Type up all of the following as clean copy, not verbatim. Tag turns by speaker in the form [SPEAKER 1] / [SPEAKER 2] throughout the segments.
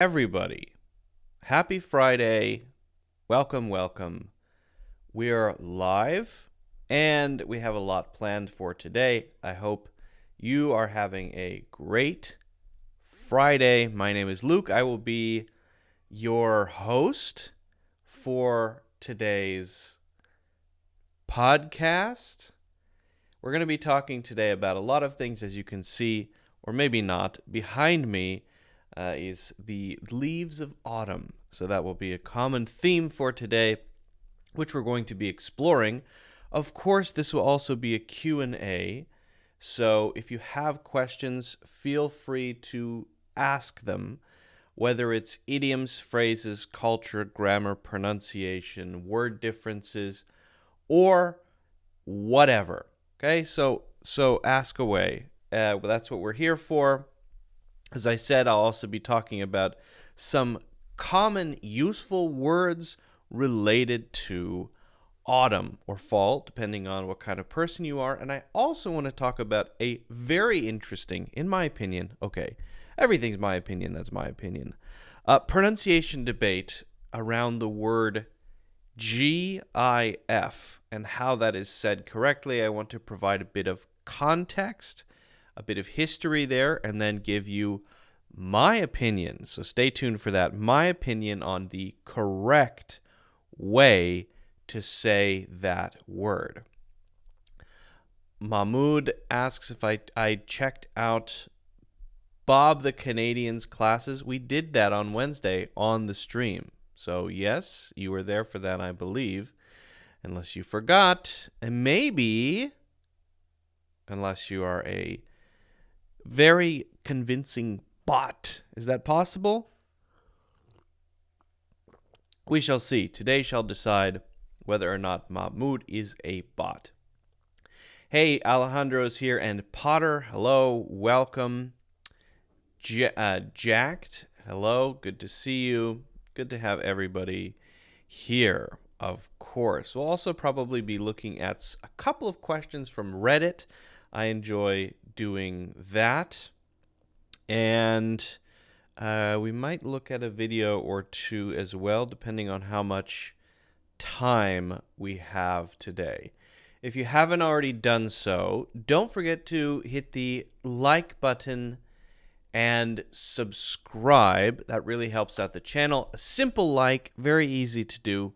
[SPEAKER 1] Everybody, happy Friday. Welcome, welcome. We are live and we have a lot planned for today. I hope you are having a great Friday. My name is Luke. I will be your host for today's podcast. We're going to be talking today about a lot of things, as you can see, or maybe not. Behind me is the leaves of autumn. So that will be a common theme for today, which we're going to be exploring. Of course, this will also be a Q&A. So if you have questions, feel free to ask them, whether it's idioms, phrases, culture, grammar, pronunciation, word differences, or whatever. Okay, so ask away. That's what we're here for. As I said, I'll also be talking about some common useful words related to autumn or fall, depending on what kind of person you are. And I also want to talk about a very interesting, in my opinion, okay, everything's my opinion, that's my opinion, pronunciation debate around the word GIF and how that is said correctly. I want to provide a bit of context, a bit of history there, and then give you my opinion. So stay tuned for that. My opinion on the correct way to say that word. Mahmoud asks if I checked out Bob the Canadian's classes. We did that on Wednesday on the stream. So yes, you were there for that, I believe. Unless you forgot, and maybe, unless you are a very convincing bot. Is that possible? We shall see. Today shall decide whether or not Mahmoud is a bot. Hey, Alejandro's here, and Potter, hello, welcome. Jacked, hello, good to see you. Good to have everybody here, of course. We'll also probably be looking at a couple of questions from Reddit. I enjoy doing that. And we might look at a video or two as well, depending on how much time we have today. If you haven't already done so, don't forget to hit the like button and subscribe. That really helps out the channel. A simple like, very easy to do,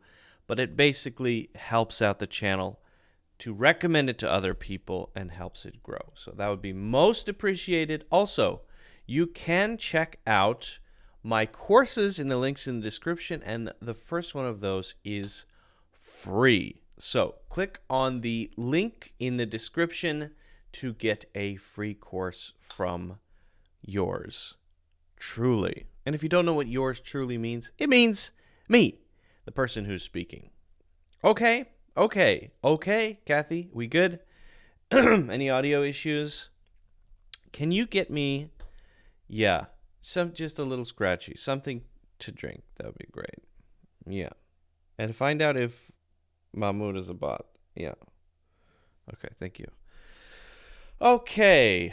[SPEAKER 1] but it basically helps out the channel to recommend it to other people and helps it grow. So that would be most appreciated. Also, you can check out my courses in the links in the description, and the first one of those is free. So click on the link in the description to get a free course from yours truly. And if you don't know what yours truly means, it means me, the person who's speaking. Okay, Kathy, we good? Any audio issues? Can you get me, just a little scratchy, something to drink? That would be great. Yeah. And find out if Mahmoud is a bot. Yeah. Okay, thank you. Okay.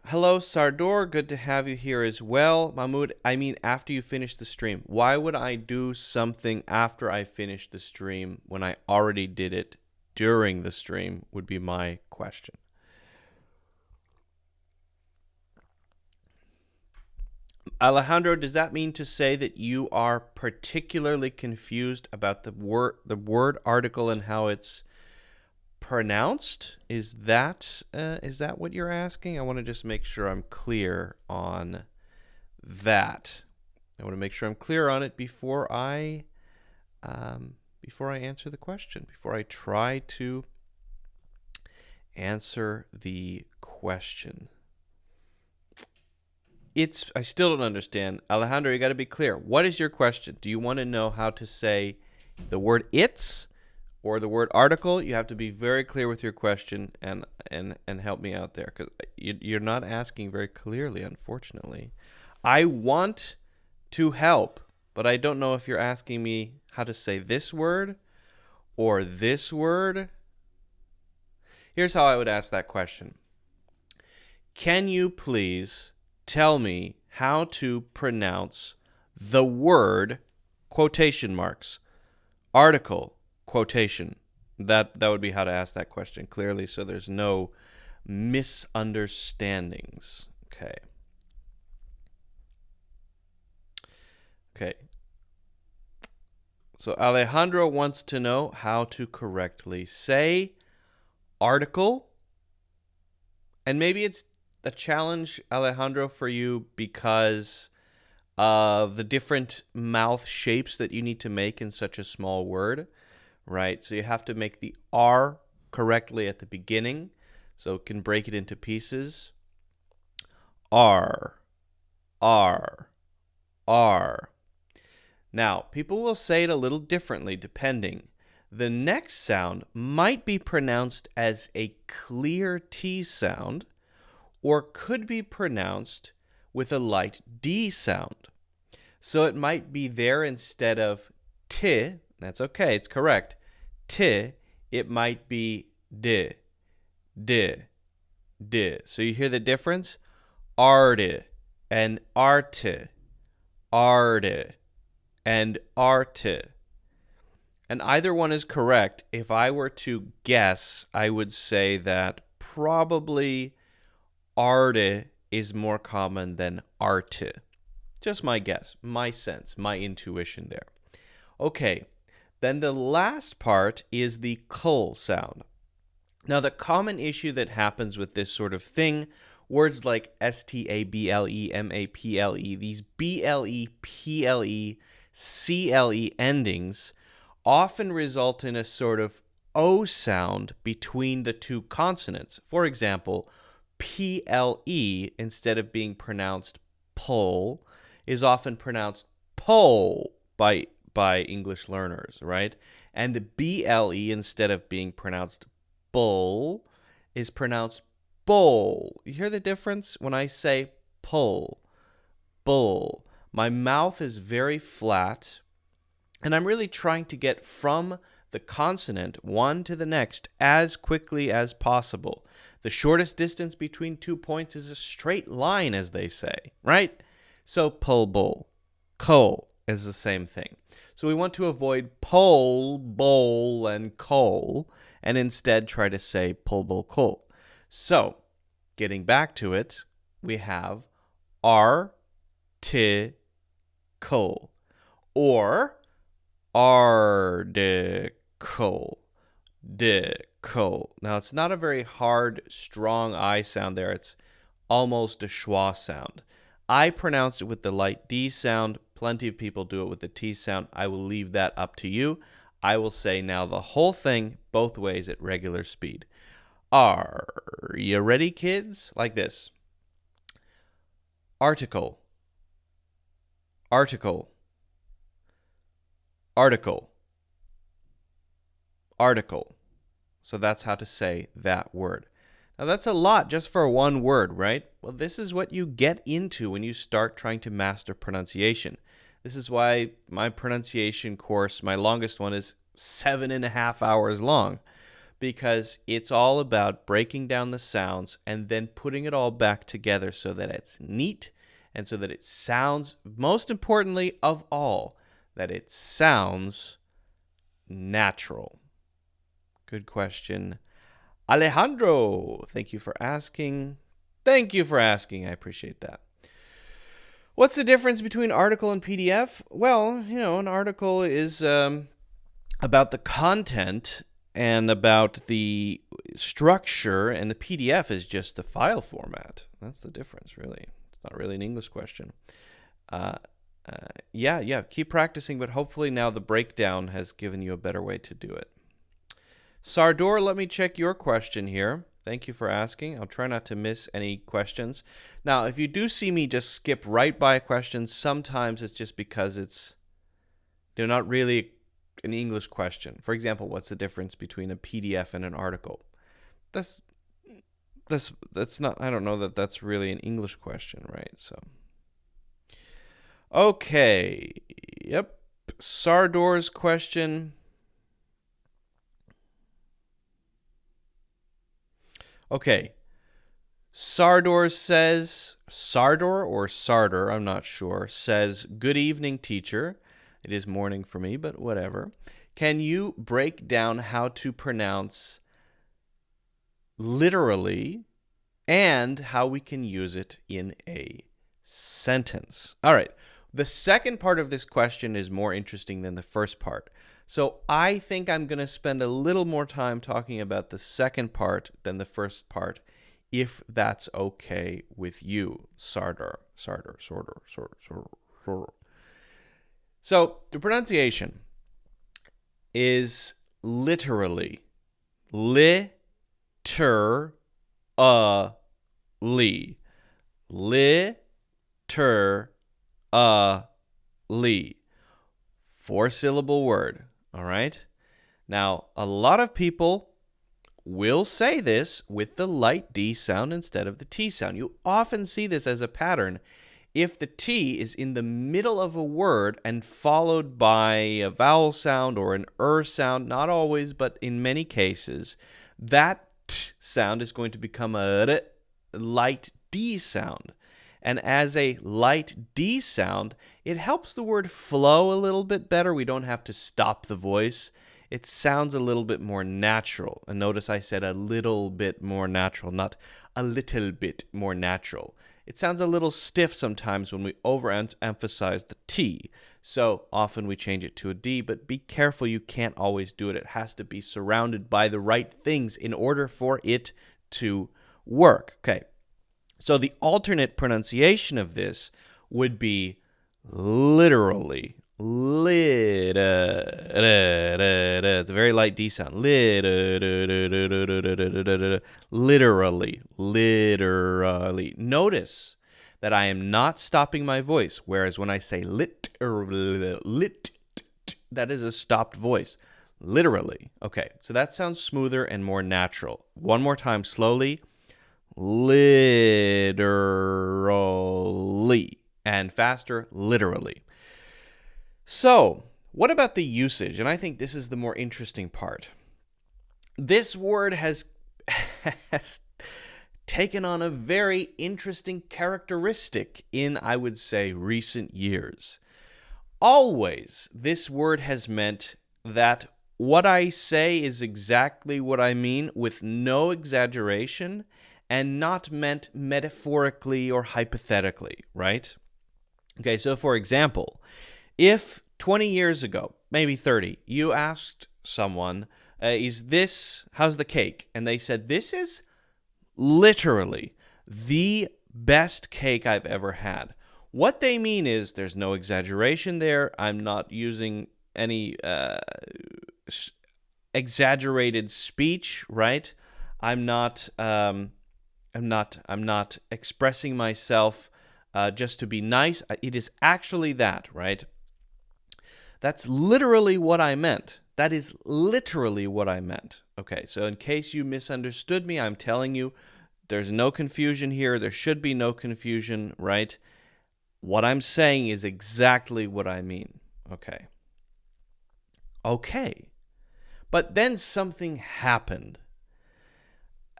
[SPEAKER 1] Hello, Sardor. Good to have you here as well. Mahmoud, I mean after you finish the stream. Why would I do something after I finish the stream when I already did it during the stream would be my question. Alejandro, does that mean to say that you are particularly confused about the word article and how it's pronounced? Is that what you're asking? I want to just make sure I'm clear on that. I want to make sure I'm clear on it before I answer the question, before I try to answer the question. I still don't understand. Alejandro, you got to be clear. What is your question? Do you want to know how to say the word it's or the word article? You have to be very clear with your question and help me out there, because you're not asking very clearly, unfortunately. I want to help, but I don't know if you're asking me how to say this word or this word. Here's how I would ask that question. Can you please tell me how to pronounce the word quotation marks, article, quotation. That would be how to ask that question clearly, so there's no misunderstandings. Okay. Okay. So Alejandro wants to know how to correctly say article. And maybe it's a challenge, Alejandro, for you because of the different mouth shapes that you need to make in such a small word, right? So you have to make the R correctly at the beginning, so it can break it into pieces. R, R, R. Now, people will say it a little differently depending. The next sound might be pronounced as a clear T sound or could be pronounced with a light D sound. So it might be there instead of T, that's okay, it's correct. T, it might be D, D, D. So you hear the difference? Arde and arte, arde and arte. And either one is correct. If I were to guess, I would say that probably arte is more common than arte. Just my guess, my sense, my intuition there. Okay, then the last part is the cull sound. Now, the common issue that happens with this sort of thing, words like S-T-A-B-L-E-M-A-P-L-E, these B-L-E, P-L-E, C-L-E endings often result in a sort of O sound between the two consonants. For example, P-L-E, instead of being pronounced pull, is often pronounced pole by English learners, right? And B-L-E, instead of being pronounced bull, is pronounced bowl. You hear the difference? When I say pull, bull, my mouth is very flat, and I'm really trying to get from the consonant one to the next as quickly as possible. The shortest distance between 2 points is a straight line, as they say, right? So pull, bull, cull is the same thing. So we want to avoid pull, bowl, and cull, and instead try to say pull, bull, cull. So, getting back to it, we have article or article, dicle. Now, it's not a very hard, strong I sound there. It's almost a schwa sound. I pronounced it with the light D sound. Plenty of people do it with the T sound. I will leave that up to you. I will say now the whole thing both ways at regular speed. Are you ready, kids? Like this. Article, article, article, article. So that's how to say that word. Now that's a lot just for one word, right? Well, this is what you get into when you start trying to master pronunciation. This is why my pronunciation course, my longest one, is 7.5 hours long, because it's all about breaking down the sounds and then putting it all back together so that it's neat and so that it sounds, most importantly of all, that it sounds natural. Good question. Alejandro, thank you for asking. Thank you for asking. I appreciate that. What's the difference between article and PDF? Well, an article is about the content and about the structure, and the PDF is just the file format. That's the difference, really. It's not really an English question. Yeah, keep practicing, but hopefully now the breakdown has given you a better way to do it. Sardor, let me check your question here. Thank you for asking. I'll try not to miss any questions. Now, if you do see me just skip right by questions, sometimes it's just because they're not really an English question. For example, what's the difference between a PDF and an article? That's not, I don't know that that's really an English question, right? So, okay. Yep. Sardor's question. Okay, Sardor says, Sardor or Sardor, I'm not sure, says, good evening, teacher. It is morning for me, but whatever. Can you break down how to pronounce literally and how we can use it in a sentence? All right. The second part of this question is more interesting than the first part. So I think I'm going to spend a little more time talking about the second part than the first part, if that's okay with you, Sardor. So the pronunciation is literally, literally. Four-syllable word, all right? Now, a lot of people will say this with the light D sound instead of the T sound. You often see this as a pattern if the T is in the middle of a word and followed by a vowel sound or an sound, not always, but in many cases, that T sound is going to become a light D sound. And as a light D sound, it helps the word flow a little bit better. We don't have to stop the voice. It sounds a little bit more natural. And notice I said a little bit more natural, not a little bit more natural. It sounds a little stiff sometimes when we overemphasize the T. So often we change it to a D, but be careful, you can't always do it. It has to be surrounded by the right things in order for it to work. Okay. So the alternate pronunciation of this would be literally. It's a very light D sound. Literally. Notice that I am not stopping my voice, whereas when I say lit, that is a stopped voice. Literally. Okay, so that sounds smoother and more natural. One more time, slowly. Literally. And faster, literally. So, what about the usage? And I think this is the more interesting part. This word has taken on a very interesting characteristic in, I would say, recent years. Always, this word has meant that what I say is exactly what I mean with no exaggeration and not meant metaphorically or hypothetically, right? Okay, so for example, if 20 years ago, maybe 30, you asked someone, how's the cake? And they said, this is literally the best cake I've ever had. What they mean is there's no exaggeration there. I'm not using any exaggerated speech, right? I'm not expressing myself just to be nice. It is actually that, right? That's literally what I meant. That is literally what I meant. Okay, so in case you misunderstood me, I'm telling you there's no confusion here. There should be no confusion, right? What I'm saying is exactly what I mean. Okay. Okay. But then something happened.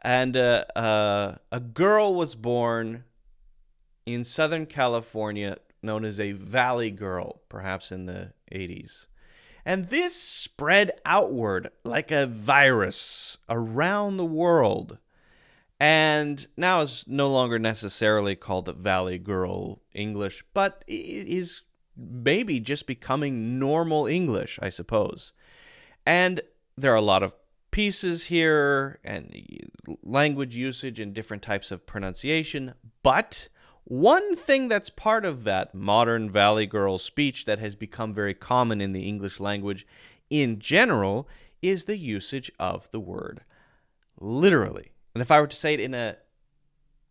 [SPEAKER 1] And a girl was born in Southern California known as a Valley Girl, perhaps in the 80s. And this spread outward like a virus around the world. And now is no longer necessarily called Valley Girl English, but it is maybe just becoming normal English, I suppose. And there are a lot of pieces here and language usage and different types of pronunciation, but one thing that's part of that modern Valley Girl speech that has become very common in the English language in general is the usage of the word literally. And if I were to say it in a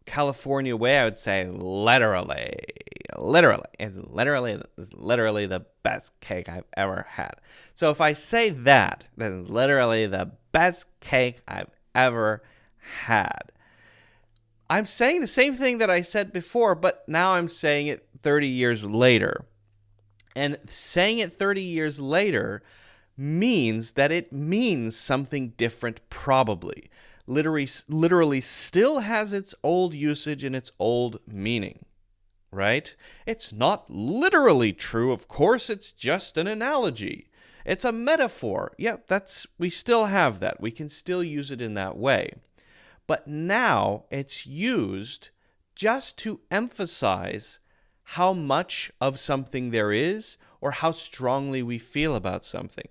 [SPEAKER 1] California way, I would say literally. It's literally the best cake I've ever had. So if I say that is literally the best cake I've ever had. I'm saying the same thing that I said before, but now I'm saying it 30 years later. And saying it 30 years later means that it means something different probably. literally still has its old usage and its old meaning, right? It's not literally true. Of course, it's just an analogy. It's a metaphor. Yeah, we still have that. We can still use it in that way. But now it's used just to emphasize how much of something there is or how strongly we feel about something.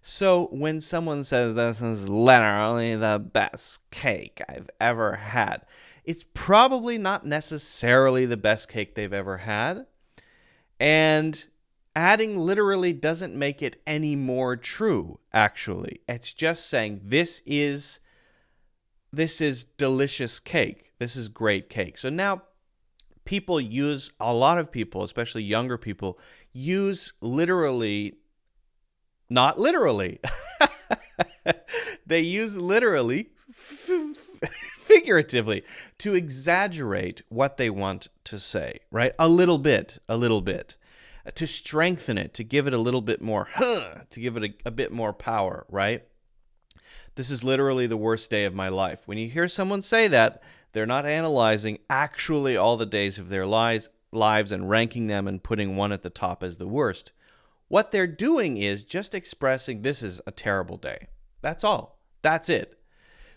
[SPEAKER 1] So when someone says this is literally the best cake I've ever had, it's probably not necessarily the best cake they've ever had. And adding literally doesn't make it any more true, actually. It's just saying this is delicious cake. This is great cake. So now a lot of people, especially younger people, use literally, not literally. They use literally figuratively to exaggerate what they want to say, right? A little bit, to strengthen it, to give it a little bit more, to give it a bit more power, right? This is literally the worst day of my life. When you hear someone say that, they're not analyzing actually all the days of their lives and ranking them and putting one at the top as the worst. What they're doing is just expressing this is a terrible day. That's all. That's it.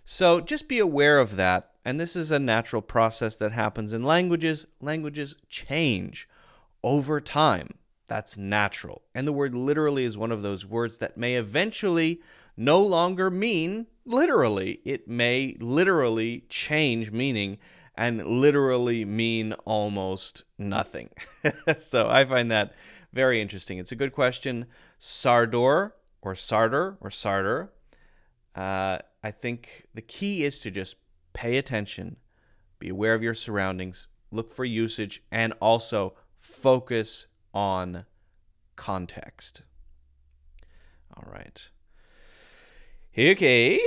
[SPEAKER 1] So just be aware of that. And this is a natural process that happens in languages. Languages change over time. That's natural. And the word literally is one of those words that may eventually no longer mean literally. It may literally change meaning and literally mean almost nothing. So I find that very interesting. It's a good question. Sardor or Sarder or Sarder. I think the key is to just pay attention, be aware of your surroundings, look for usage, and also focus on context. All right. Okay.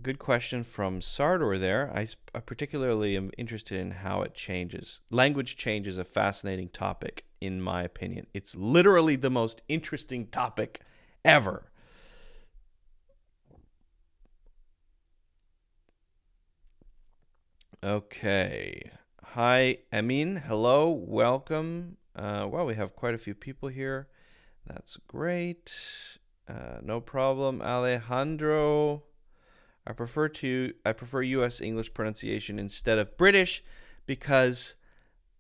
[SPEAKER 1] Good question from Sardor there. I particularly am interested in how it changes. Language change is a fascinating topic, in my opinion. It's literally the most interesting topic ever. Okay. Hi, Emin. Hello. Welcome. Well, we have quite a few people here. That's great. No problem. Alejandro. I prefer U.S. English pronunciation instead of British because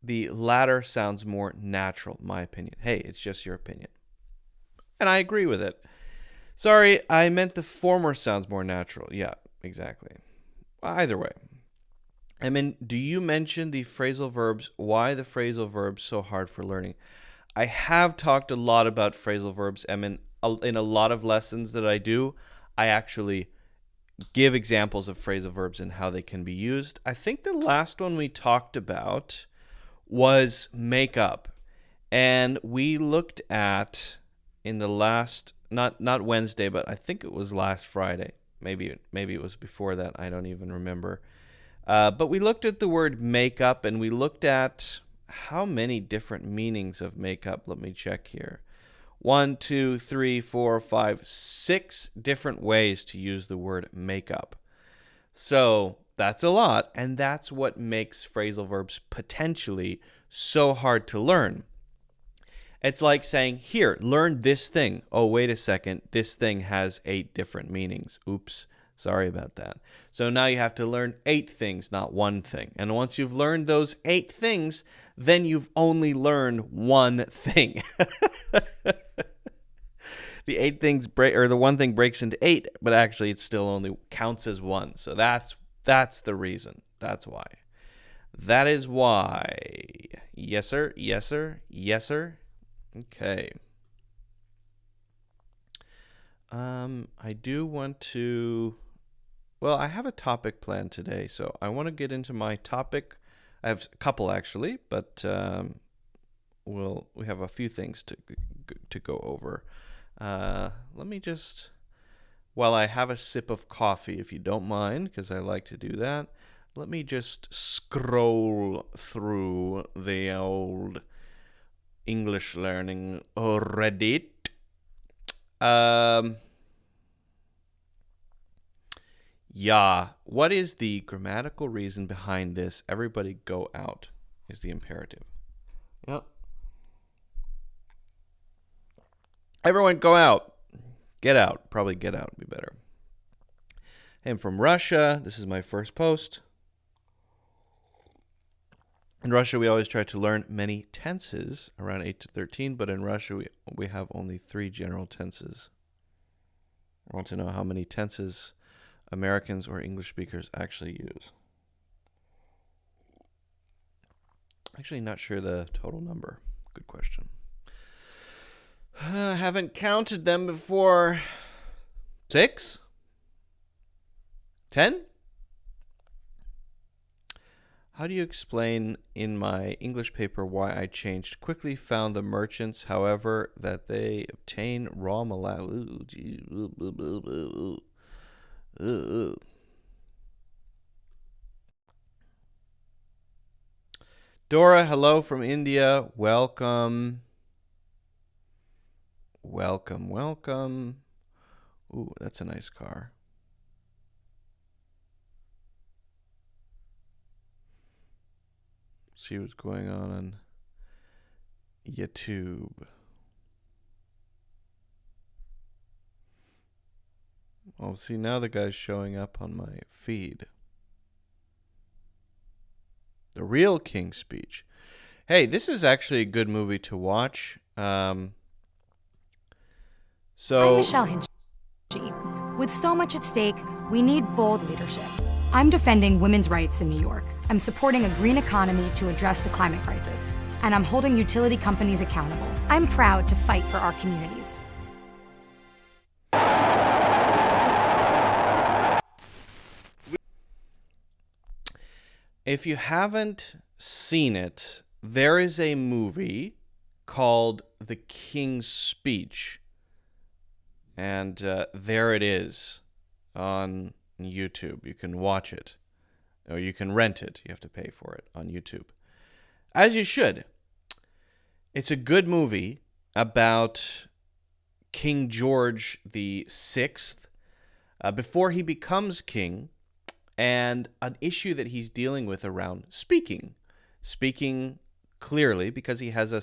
[SPEAKER 1] the latter sounds more natural, in my opinion. Hey, it's just your opinion. And I agree with it. Sorry, I meant the former sounds more natural. Yeah, exactly. Either way. I mean, do you mention the phrasal verbs? Why the phrasal verbs so hard for learning? I have talked a lot about phrasal verbs. I mean, in a lot of lessons that I do, I actually give examples of phrasal verbs and how they can be used. I think the last one we talked about was make up. And we looked at in the last, not Wednesday, but I think it was last Friday. Maybe it was before that. I don't even remember. But we looked at the word makeup, and we looked at how many different meanings of makeup. Let me check here. 1, 2, 3, 4, 5, 6 different ways to use the word makeup. So that's a lot, and that's what makes phrasal verbs potentially so hard to learn. It's like saying, here, learn this thing. Oh, wait a second. This thing has 8 different meanings. Oops. Sorry about that. So now you have to learn 8 things, not one thing. And once you've learned those 8 things, then you've only learned one thing. The 8 things the one thing breaks into 8, but actually it still only counts as 1. So that's the reason. That's why. That is why. Yes, sir. Yes, sir. Yes, sir. Okay. I do want to. Well, I have a topic planned today, so I want to get into my topic. I have a couple actually, but we have a few things to go over. Let me just, while I have a sip of coffee, if you don't mind, because I like to do that, let me just scroll through the old English learning Reddit. Yeah. What is the grammatical reason behind this? Everybody go out is the imperative. Yep. Everyone go out. Get out. Probably get out would be better. I'm from Russia. This is my first post. In Russia, we always try to learn many tenses, around 8 to 13, but in Russia, we have only 3 general tenses. I want to know how many tenses Americans or English speakers actually use. Actually, not sure the total number. Good question. Haven't counted them before. 6? 10? How do you explain in my English paper why I changed? Quickly found the merchants, however, that they obtain raw molasses. Dora, hello from India. Welcome. Welcome, welcome. Ooh, that's a nice car. See what's going on YouTube. Oh, see, now the guy's showing up on my feed. The Real King's Speech. Hey, this is actually a good movie to watch.
[SPEAKER 2] I'm Michelle Hinchy. With so much at stake, we need bold leadership. I'm defending women's rights in New York. I'm supporting a green economy to address the climate crisis. And I'm holding utility companies accountable. I'm proud to fight for our communities.
[SPEAKER 1] If you haven't seen it, there is a movie called The King's Speech. And there it is on YouTube. You can watch it, or you can rent it. You have to pay for it on YouTube, as you should. It's a good movie about King George the Sixth before he becomes king, and an issue that he's dealing with around speaking clearly, because he has a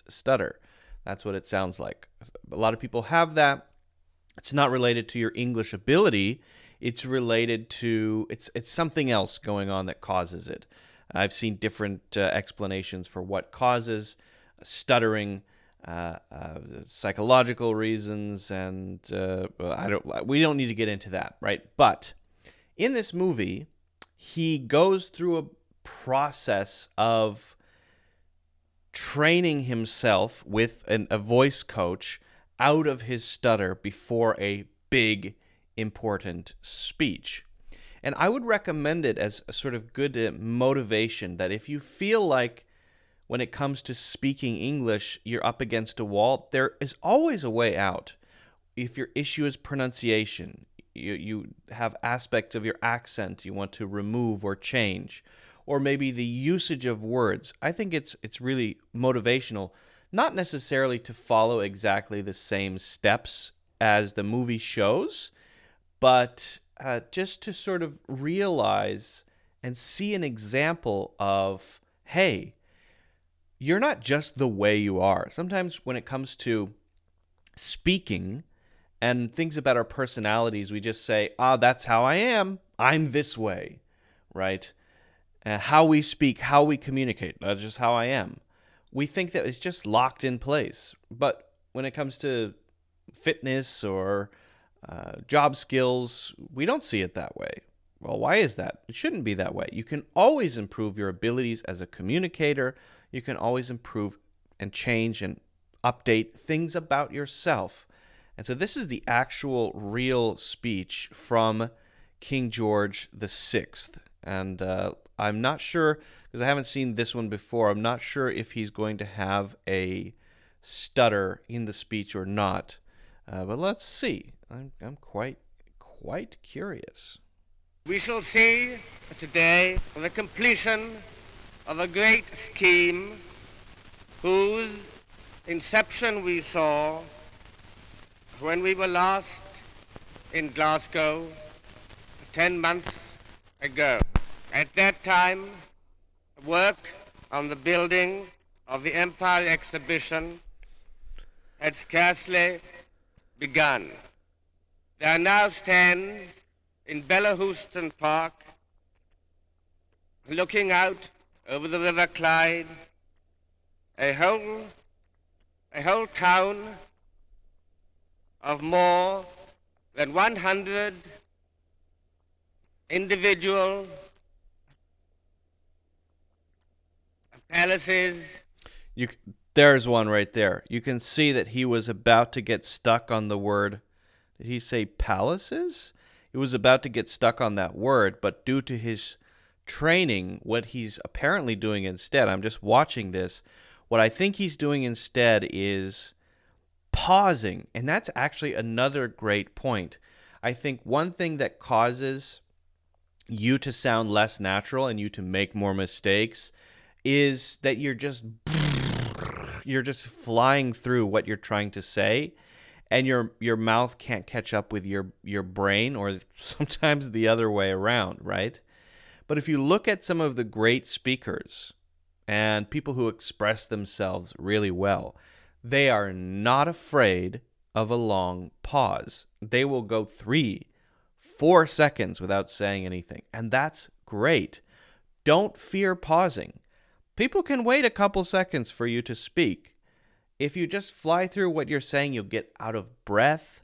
[SPEAKER 1] stutter. That's what it sounds like. A lot of people have that. It's not related to your English ability. It's related to, it's something else going on that causes it. I've seen different explanations for what causes stuttering, psychological reasons, and we don't need to get into that, right? But in this movie, he goes through a process of training himself with a voice coach out of his stutter before a big, important speech. And I would recommend it as a sort of good motivation that if you feel like when it comes to speaking English, you're up against a wall, there is always a way out. If your issue is pronunciation, you have aspects of your accent you want to remove or change, or maybe the usage of words, I think it's really motivational. Not necessarily to follow exactly the same steps as the movie shows, but just to sort of realize and see an example of, hey, you're not just the way you are. Sometimes when it comes to speaking and things about our personalities, we just say, that's how I am. I'm this way, right? How we speak, how we communicate, that's just how I am. We think that it's just locked in place. But when it comes to fitness or job skills, we don't see it that way. Well, why is that? It shouldn't be that way. You can always improve your abilities as a communicator. You can always improve and change and update things about yourself. And so this is the actual real speech from King George the Sixth. And I'm not sure, because I haven't seen this one before, I'm not sure if he's going to have a stutter in the speech or not. But let's see. I'm quite curious.
[SPEAKER 3] We shall see today the completion of a great scheme whose inception we saw when we were last in Glasgow 10 months ago. At that time, work on the building of the Empire exhibition had scarcely begun. There now stands in Bellahouston Park, looking out over the River Clyde, a whole town of more than 100 individual palaces.
[SPEAKER 1] There's one right there. You can see that he was about to get stuck on the word. Did he say palaces? He was about to get stuck on that word, but due to his training, what he's apparently doing instead, I'm just watching this, what I think he's doing instead is pausing, and that's actually another great point. I think one thing that causes you to sound less natural and you to make more mistakes is that you're just flying through what you're trying to say, and your mouth can't catch up with your brain, or sometimes the other way around, right? But if you look at some of the great speakers and people who express themselves really well, they are not afraid of a long pause. They will go 3-4 seconds without saying anything, and that's great. Don't fear pausing. People can wait a couple seconds for you to speak. If you just fly through what you're saying, you'll get out of breath.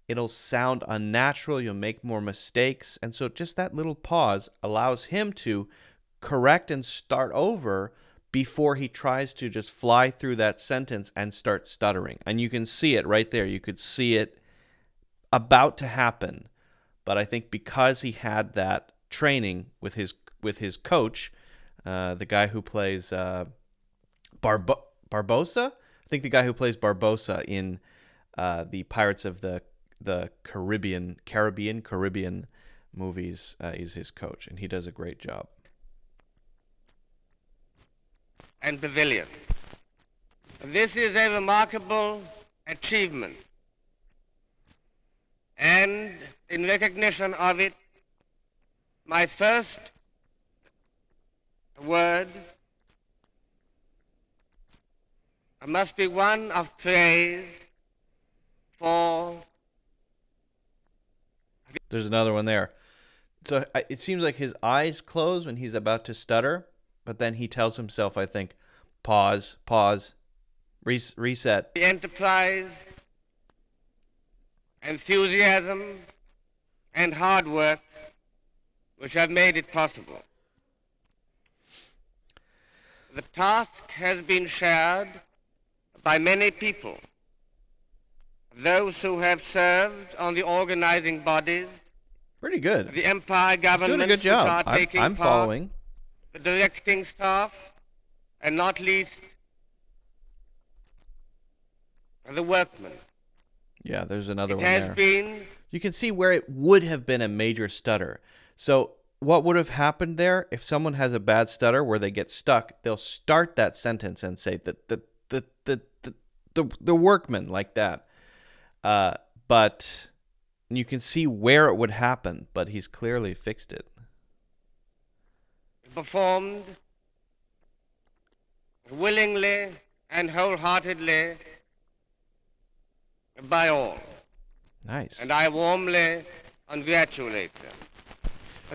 [SPEAKER 1] It'll sound unnatural. You'll make more mistakes. And so just that little pause allows him to correct and start over before he tries to just fly through that sentence and start stuttering. And you can see it right there. You could see it about to happen. But I think because he had that training with his coach, the guy who plays Barbossa, I think the guy who plays Barbossa in the Pirates of the Caribbean movies is his coach, and he does a great job.
[SPEAKER 3] And pavilion. This is a remarkable achievement, and in recognition of it, my first word must be one of praise for...
[SPEAKER 1] There's another one there. So it seems like his eyes close when he's about to stutter, but then he tells himself, I think, pause, reset.
[SPEAKER 3] The enterprise, enthusiasm, and hard work which have made it possible. The task has been shared by many people, those who have served on the organizing bodies,
[SPEAKER 1] pretty good.
[SPEAKER 3] The Empire government,
[SPEAKER 1] doing a good job.
[SPEAKER 3] Which are taking
[SPEAKER 1] I'm
[SPEAKER 3] part,
[SPEAKER 1] following.
[SPEAKER 3] The directing staff, and not least the workmen.
[SPEAKER 1] Yeah, there's another one
[SPEAKER 3] there.
[SPEAKER 1] there. You can see where it would have been a major stutter. So what would have happened there if someone has a bad stutter where they get stuck? They'll start that sentence and say the workman, like that. But you can see where it would happen, but he's clearly fixed it.
[SPEAKER 3] Performed willingly and wholeheartedly by all.
[SPEAKER 1] Nice.
[SPEAKER 3] And I warmly congratulate them.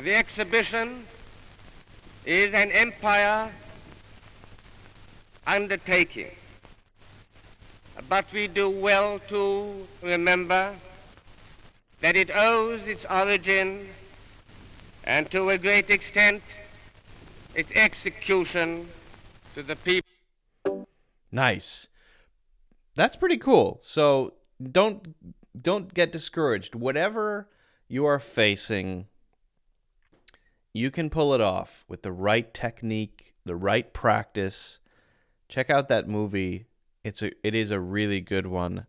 [SPEAKER 3] The exhibition is an Empire undertaking, but we do well to remember that it owes its origin and to a great extent its execution to the people.
[SPEAKER 1] Nice. That's pretty cool. So don't get discouraged. Whatever you are facing, you can pull it off with the right technique, the right practice. Check out that movie. It is a really good one,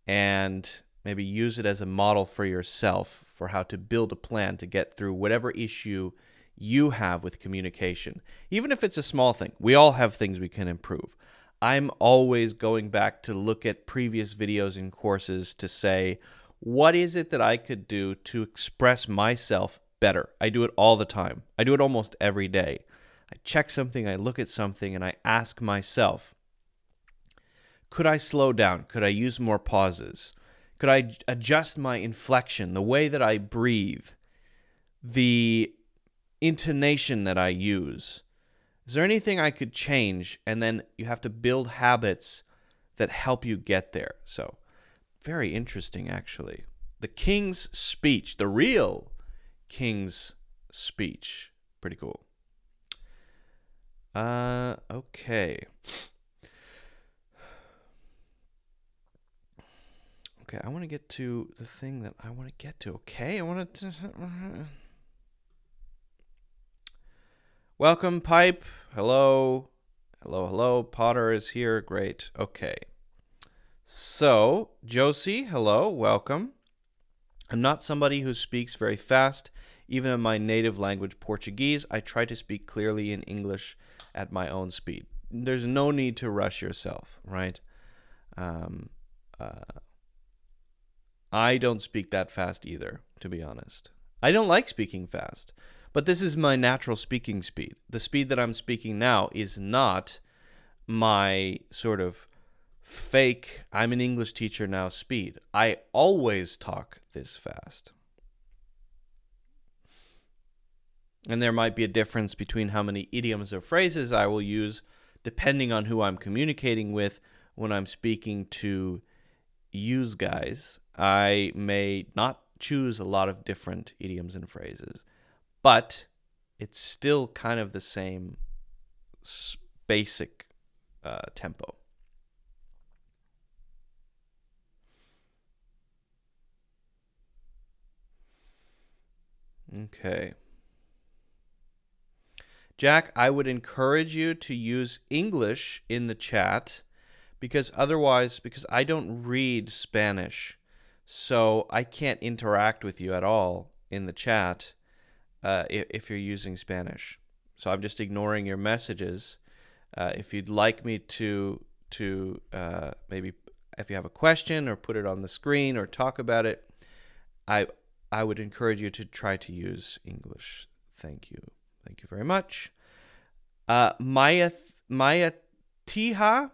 [SPEAKER 1] and maybe use it as a model for yourself for how to build a plan to get through whatever issue you have with communication. Even if it's a small thing, we all have things we can improve. I'm always going back to look at previous videos and courses to say, what is it that I could do to express myself better? I do it all the time. I do it almost every day. I check something, I look at something, and I ask myself, could I slow down? Could I use more pauses? Could I adjust my inflection, the way that I breathe, the intonation that I use? Is there anything I could change? And then you have to build habits that help you get there. So, very interesting, actually. The King's Speech, the real King's Speech. Pretty cool. Okay. Okay, I want to get to the thing that I want to get to. Okay, I want to... Welcome, Pipe. Hello. Hello. Potter is here. Great. Okay. So, Josie, hello. Welcome. I'm not somebody who speaks very fast. Even in my native language, Portuguese, I try to speak clearly in English at my own speed. There's no need to rush yourself, right? I don't speak that fast either, to be honest. I don't like speaking fast, but this is my natural speaking speed. The speed that I'm speaking now is not my sort of fake, I'm an English teacher now speed. I always talk this fast. And there might be a difference between how many idioms or phrases I will use depending on who I'm communicating with. When I'm speaking to yous guys, I may not choose a lot of different idioms and phrases, but it's still kind of the same basic tempo. Okay. Jack, I would encourage you to use English in the chat because I don't read Spanish, so I can't interact with you at all in the chat if you're using Spanish. So I'm just ignoring your messages. If you'd like me to maybe if you have a question or put it on the screen or talk about it, I would encourage you to try to use English. Thank you. Thank you very much. Maya Tiha,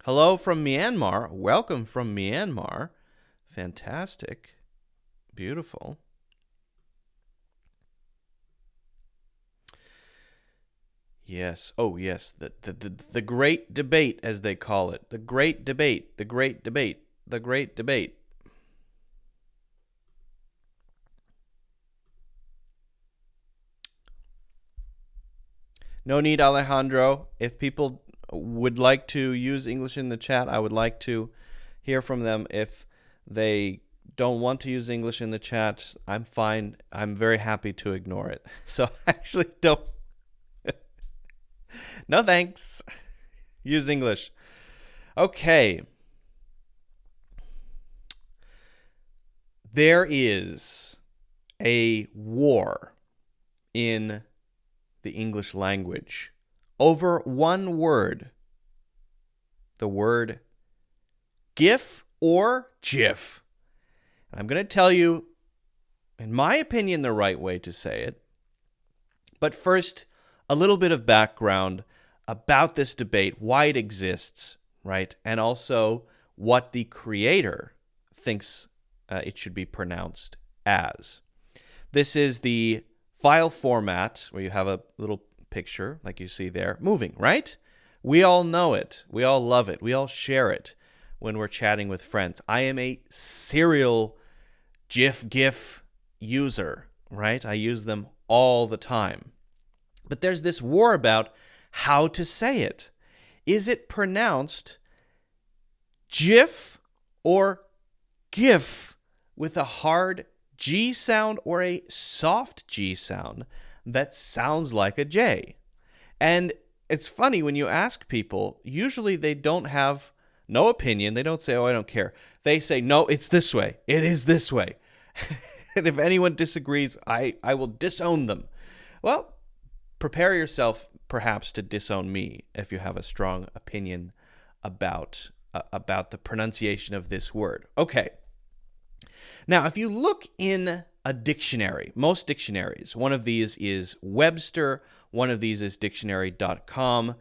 [SPEAKER 1] hello from Myanmar. Welcome from Myanmar. Fantastic. Beautiful. Yes. Oh, yes. The great debate, as they call it. The great debate. The great debate. The great debate. No need, Alejandro. If people would like to use English in the chat, I would like to hear from them. If they don't want to use English in the chat, I'm fine. I'm very happy to ignore it. So actually don't. No thanks. Use English. Okay. There is a war in the English language over one word. The word GIF or Jiff. I'm going to tell you, in my opinion, the right way to say it. But first, a little bit of background about this debate, why it exists, right? And also what the creator thinks it should be pronounced as. This is the file format where you have a little picture like you see there moving, right? We all know it. We all love it. We all share it when we're chatting with friends. I am a serial GIF user, right? I use them all the time. But there's this war about how to say it. Is it pronounced GIF or GIF with a hard G sound or a soft G sound that sounds like a J? And it's funny when you ask people, usually they don't have no opinion. They don't say, oh, I don't care. They say, no, it's this way. It is this way. And if anyone disagrees, I will disown them. Well, prepare yourself perhaps to disown me if you have a strong opinion about the pronunciation of this word. Okay, Now, if you look in a dictionary, most dictionaries, one of these is Webster, one of these is dictionary.com,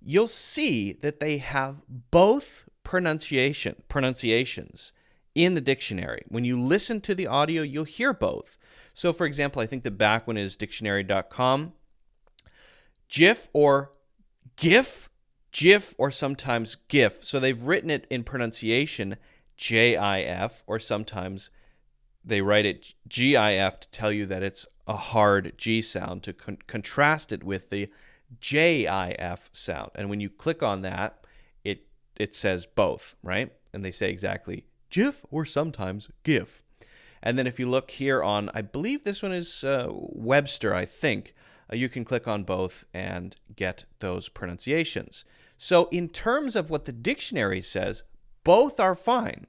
[SPEAKER 1] you'll see that they have both pronunciations in the dictionary. When you listen to the audio, you'll hear both. So, for example, I think the back one is dictionary.com. Jiff or GIF, GIF or sometimes GIF. So they've written it in pronunciation JIF, or sometimes they write it GIF to tell you that it's a hard G sound, to contrast it with the JIF sound. And when you click on that, it says both, right? And they say exactly GIF or sometimes GIF. And then if you look here on, I believe this one is Webster, I think, you can click on both and get those pronunciations. So in terms of what the dictionary says, both are fine.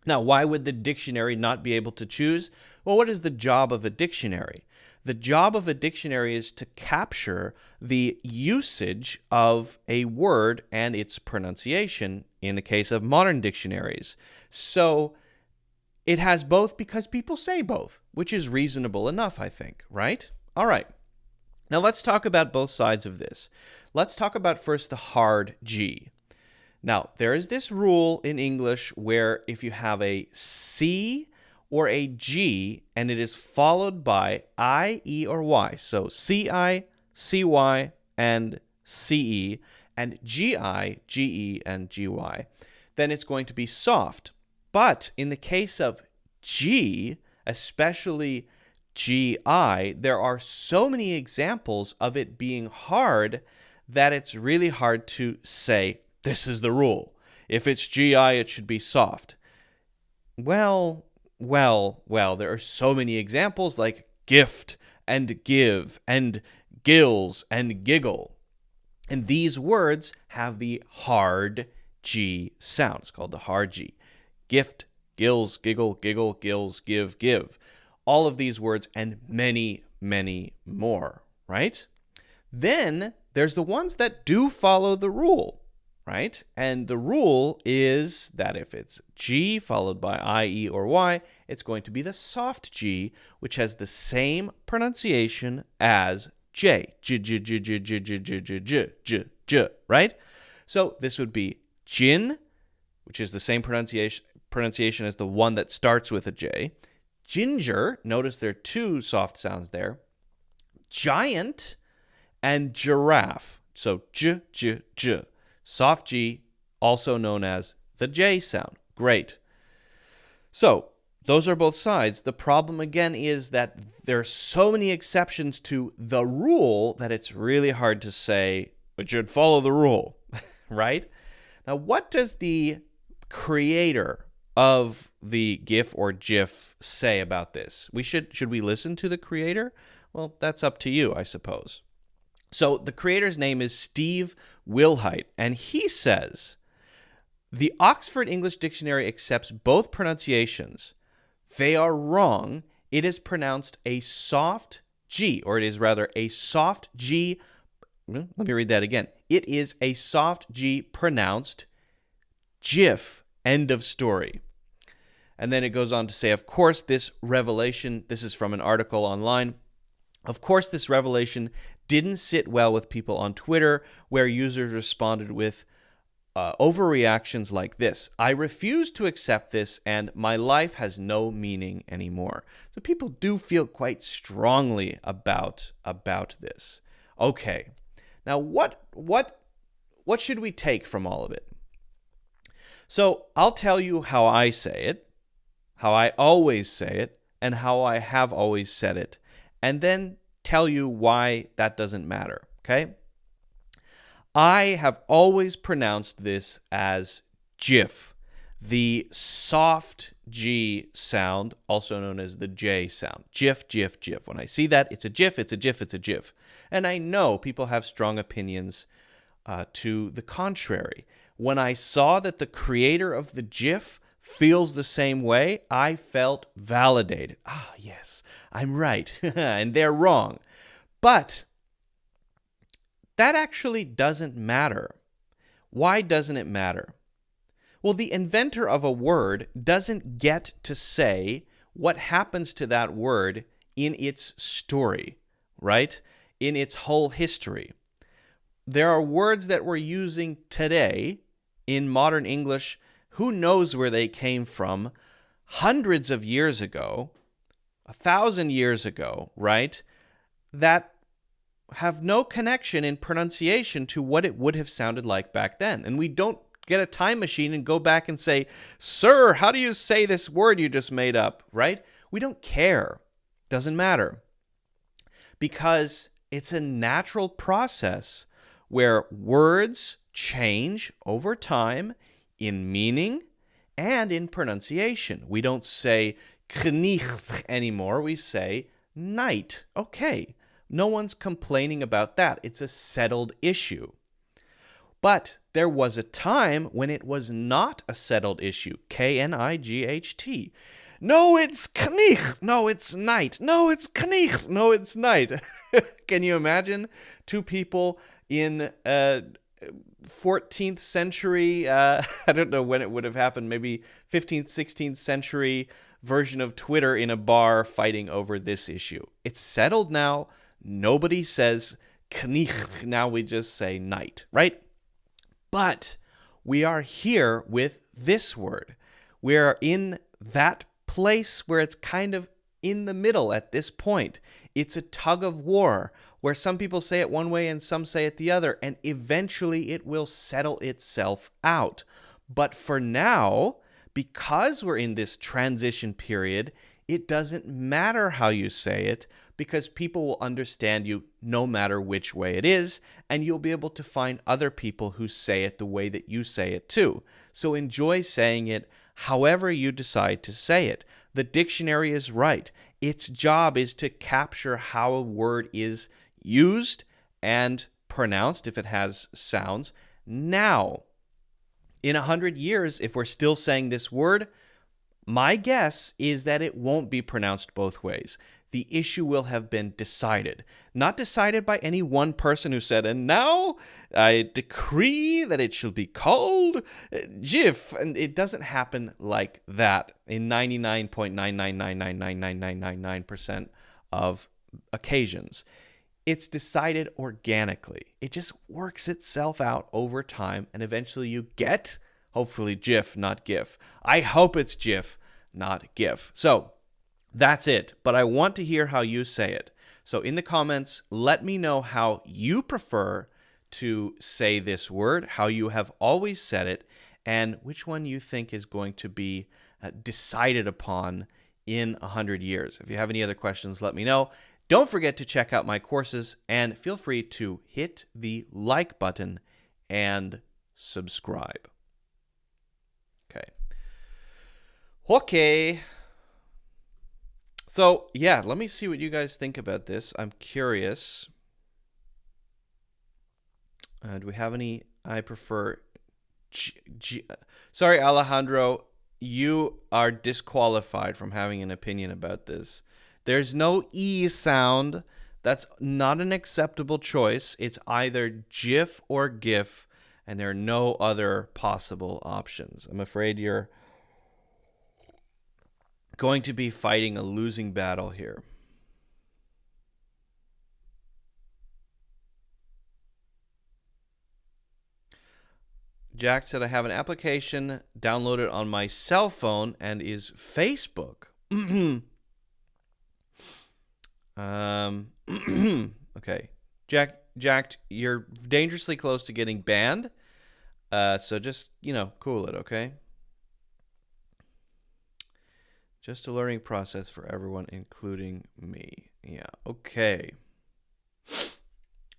[SPEAKER 1] Now, why would the dictionary not be able to choose? Well, what is the job of a dictionary? The job of a dictionary is to capture the usage of a word and its pronunciation in the case of modern dictionaries. So it has both because people say both, which is reasonable enough, I think, right? All right. Now let's talk about both sides of this. Let's talk about first the hard G. Now, there is this rule in English where if you have a C or a G and it is followed by I, E, or Y, so CI, CY, and CE, and GI, GE, and GY, then it's going to be soft. But in the case of G, especially GI, there are so many examples of it being hard that it's really hard to say, this is the rule. If it's GI, it should be soft. Well, there are so many examples like gift and give and gills and giggle. And these words have the hard G sound. It's called the hard G. Gift, gills, giggle, giggle, gills, give. All of these words and many, many more, right? Then there's the ones that do follow the rule, right? And the rule is that if it's G followed by I, E, or Y, it's going to be the soft G, which has the same pronunciation as J. J, right? So this would be gin, which is the same pronunciation as the one that starts with a J. Ginger, notice there are two soft sounds there. Giant and giraffe. So J. Soft G, also known as the J sound. Great. So those are both sides. The problem again is that there are so many exceptions to the rule that it's really hard to say, it should follow the rule, right? Now, what does the creator of the GIF or GIF say about this? Should we listen to the creator? Well, that's up to you, I suppose. So the creator's name is Steve Wilhite, and he says, the Oxford English Dictionary accepts both pronunciations. They are wrong. It is pronounced a soft G, or it is rather a soft G. Let me read that again. It is a soft G pronounced GIF. End of story. And then it goes on to say, of course, this revelation, this is from an article online, of course, this revelation didn't sit well with people on Twitter, where users responded with overreactions like this. I refuse to accept this, and my life has no meaning anymore. So people do feel quite strongly about this. Okay, now what should we take from all of it? So I'll tell you how I say it, how I always say it, and how I have always said it, and then tell you why that doesn't matter, okay? I have always pronounced this as GIF, the soft G sound, also known as the J sound. GIF, GIF, GIF. When I see that, it's a GIF, it's a GIF, it's a GIF. And I know people have strong opinions to the contrary. When I saw that the creator of the GIF feels the same way, I felt validated. Ah, yes, I'm right, and they're wrong. But that actually doesn't matter. Why doesn't it matter? Well, the inventor of a word doesn't get to say what happens to that word in its story, right? In its whole history. There are words that we're using today in modern English. Who knows where they came from hundreds of years ago, 1,000 years ago, right? That have no connection in pronunciation to what it would have sounded like back then. And we don't get a time machine and go back and say, "Sir, how do you say this word you just made up?" Right? We don't care. Doesn't matter. Because it's a natural process where words change over time in meaning and in pronunciation. We don't say knicht anymore. We say night. Okay. No one's complaining about that. It's a settled issue. But there was a time when it was not a settled issue. K-N-I-G-H-T. No, it's knicht. No, it's night. No, it's knicht. No, it's night. Can you imagine two people in 14th century, I don't know when it would have happened, maybe 15th, 16th century version of Twitter in a bar fighting over this issue? It's settled now. Nobody says knicht. Now we just say night, right? But we are here with this word. We are in that place where it's kind of in the middle at this point. It's a tug of war where some people say it one way and some say it the other, and eventually it will settle itself out. But for now, because we're in this transition period, it doesn't matter how you say it, because people will understand you no matter which way it is, and you'll be able to find other people who say it the way that you say it too. So enjoy saying it however you decide to say it. The dictionary is right. Its job is to capture how a word is used and pronounced if it has sounds. Now, in 100 years, if we're still saying this word, my guess is that it won't be pronounced both ways. The issue will have been decided. Not decided by any one person who said, "And now I decree that it shall be called Jiff." And it doesn't happen like that in 99.999999999% of occasions. It's decided organically. It just works itself out over time, and eventually you get, hopefully, Jiff, not GIF. I hope it's Jiff, not GIF. So that's it, but I want to hear how you say it. So in the comments, let me know how you prefer to say this word, how you have always said it, and which one you think is going to be decided upon in 100 years. If you have any other questions, let me know. Don't forget to check out my courses, and feel free to hit the like button and subscribe. Okay. So, yeah, let me see what you guys think about this. I'm curious. Do we have any? I prefer Sorry, Alejandro. You are disqualified from having an opinion about this. There's no E sound. That's not an acceptable choice. It's either GIF or GIF, and there are no other possible options. I'm afraid you're going to be fighting a losing battle here. Jack said, I have an application downloaded on my cell phone and is Facebook. Okay. Jack, you're dangerously close to getting banned. So just, cool it, okay? Just a learning process for everyone, including me. Yeah, okay.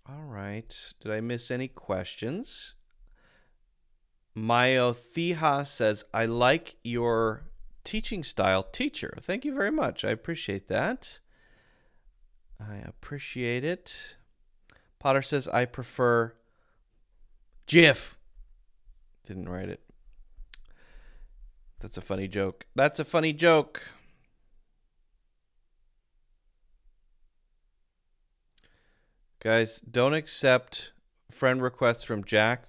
[SPEAKER 1] All right. Did I miss any questions? Mayothija says, I like your teaching style, teacher. Thank you very much. I appreciate that. I appreciate it. Potter says, I prefer GIF. Didn't write it. That's a funny joke. That's a funny joke. Guys, don't accept friend requests from Jack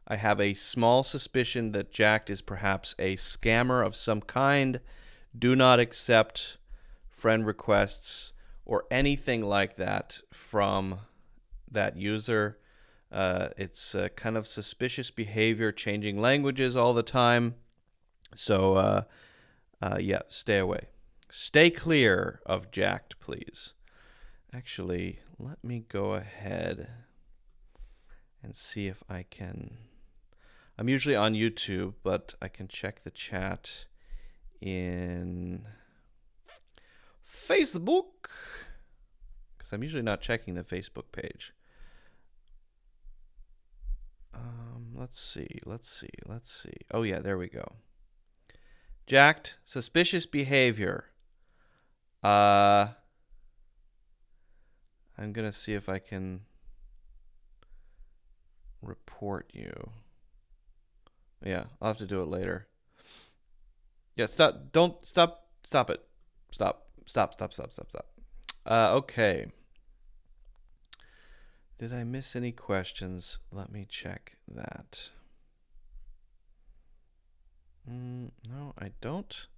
[SPEAKER 1] I have a small suspicion that Jacked is perhaps a scammer of some kind. Do not accept friend requests or anything like that from that user. It's kind of suspicious behavior, changing languages all the time. So, yeah, stay away. Stay clear of Jacked, please. Actually, let me go ahead and see if I can. I'm usually on YouTube, but I can check the chat in Facebook, because I'm usually not checking the Facebook page. Let's see. Oh yeah, there we go. Jacked, suspicious behavior. I'm gonna see if I can report you. Yeah, I'll have to do it later. Yeah, stop it. Stop. Okay. Did I miss any questions? Let me check that. No, I don't.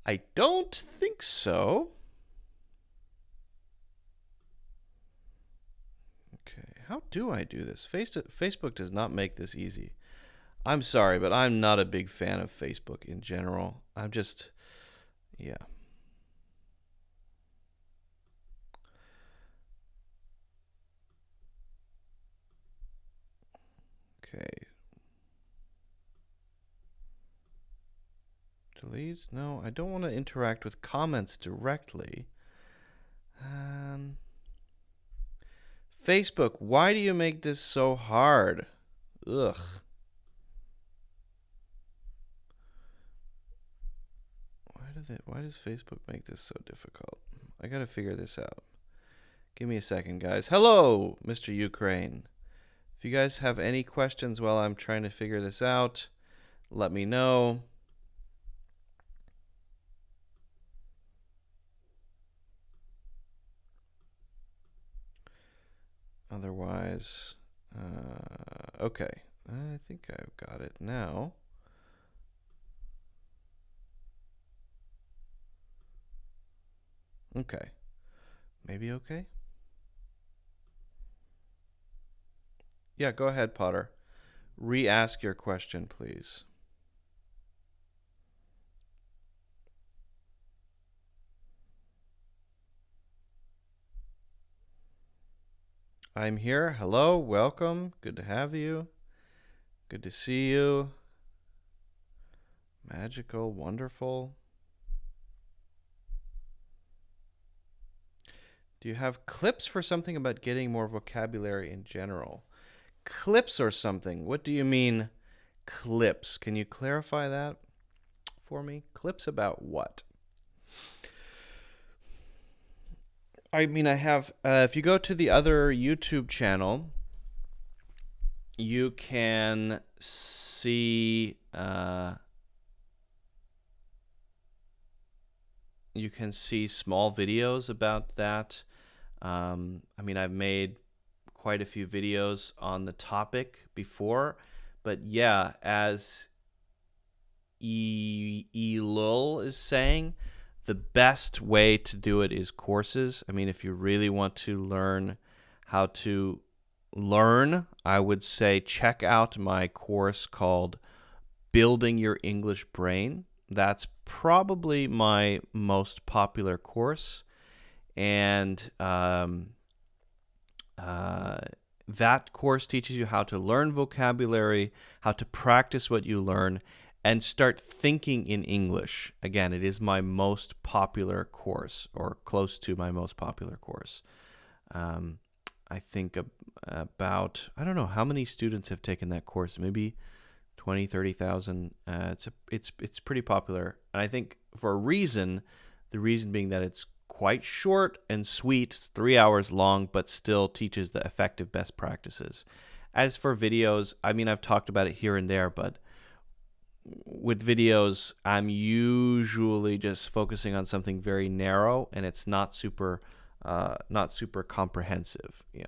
[SPEAKER 1] I don't think so. Okay, how do I do this? Facebook does not make this easy. I'm sorry, but I'm not a big fan of Facebook in general. I'm just, yeah. Okay. Delete? No, I don't want to interact with comments directly. Facebook, why do you make this so hard? Ugh. Why does Facebook make this so difficult? I gotta figure this out. Give me a second, guys. Hello, Mr. Ukraine. If you guys have any questions while I'm trying to figure this out, let me know. Otherwise, okay. I think I've got it now. Okay. Maybe okay? Yeah, go ahead, Potter. Re-ask your question, please. I'm here. Hello, welcome. Good to have you. Good to see you. Magical, wonderful. Do you have clips for something about getting more vocabulary in general? Clips or something? What do you mean, clips? Can you clarify that for me? Clips about what? I mean, I have, if you go to the other YouTube channel, you can see, small videos about that. I mean, I've made quite a few videos on the topic before, but yeah, as Elul is saying, the best way to do it is courses. I mean, if you really want to learn how to learn, I would say check out my course called Building Your English Brain. That's probably my most popular course. And that course teaches you how to learn vocabulary, how to practice what you learn, and start thinking in English. Again, it is my most popular course, or close to my most popular course. I think about, I don't know how many students have taken that course, maybe 20, 30,000. It's pretty popular. And I think for a reason, the reason being that it's quite short and sweet. It's 3 hours long, but still teaches the effective best practices. As for videos, I mean, I've talked about it here and there, but with videos, I'm usually just focusing on something very narrow, and it's not super comprehensive. Yeah.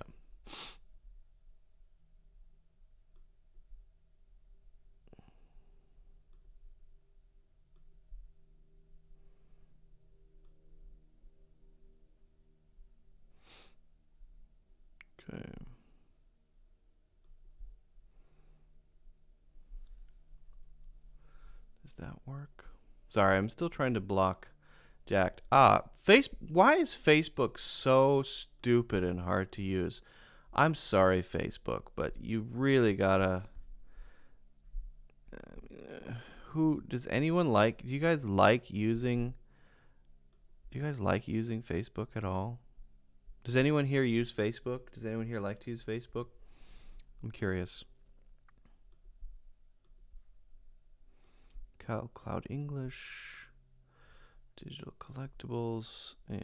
[SPEAKER 1] Does that work? Sorry, I'm still trying to block Jacked. Why is Facebook so stupid and hard to use? I'm sorry, Facebook, but you really gotta... does anyone like... Do you guys like using Facebook at all? Does anyone here use Facebook? Does anyone here like to use Facebook? I'm curious. Cloud English, digital collectibles, yeah.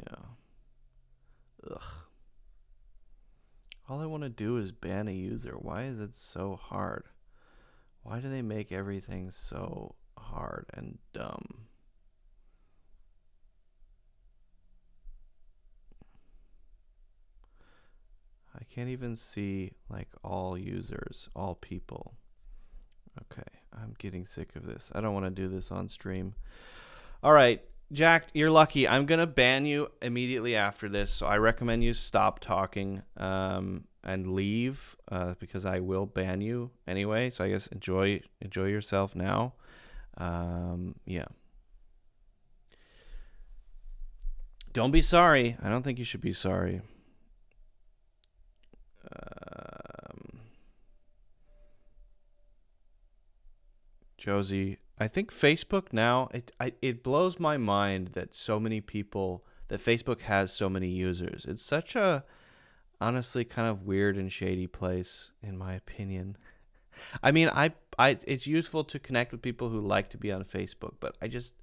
[SPEAKER 1] Ugh. All I want to do is ban a user. Why is it so hard? Why do they make everything so hard and dumb? I can't even see like all users, all people. Okay, I'm getting sick of this. I don't want to do this on stream. All right, Jack, you're lucky. I'm going to ban you immediately after this, so I recommend you stop talking and leave because I will ban you anyway. So I guess enjoy yourself now. Yeah. Don't be sorry. I don't think you should be sorry. Josie, I think Facebook now, it blows my mind that that Facebook has so many users. It's such a, honestly, kind of weird and shady place, in my opinion. I mean, it's useful to connect with people who like to be on Facebook, but I just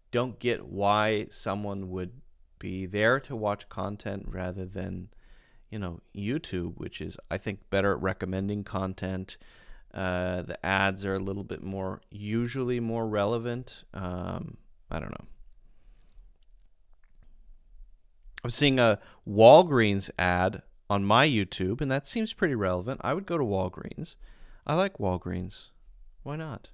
[SPEAKER 1] don't get why someone would be there to watch content rather than, YouTube, which is, I think, better at recommending content. The ads are a little bit usually more relevant. I don't know. I'm seeing a Walgreens ad on my YouTube, and that seems pretty relevant. I would go to Walgreens. I like Walgreens. Why not?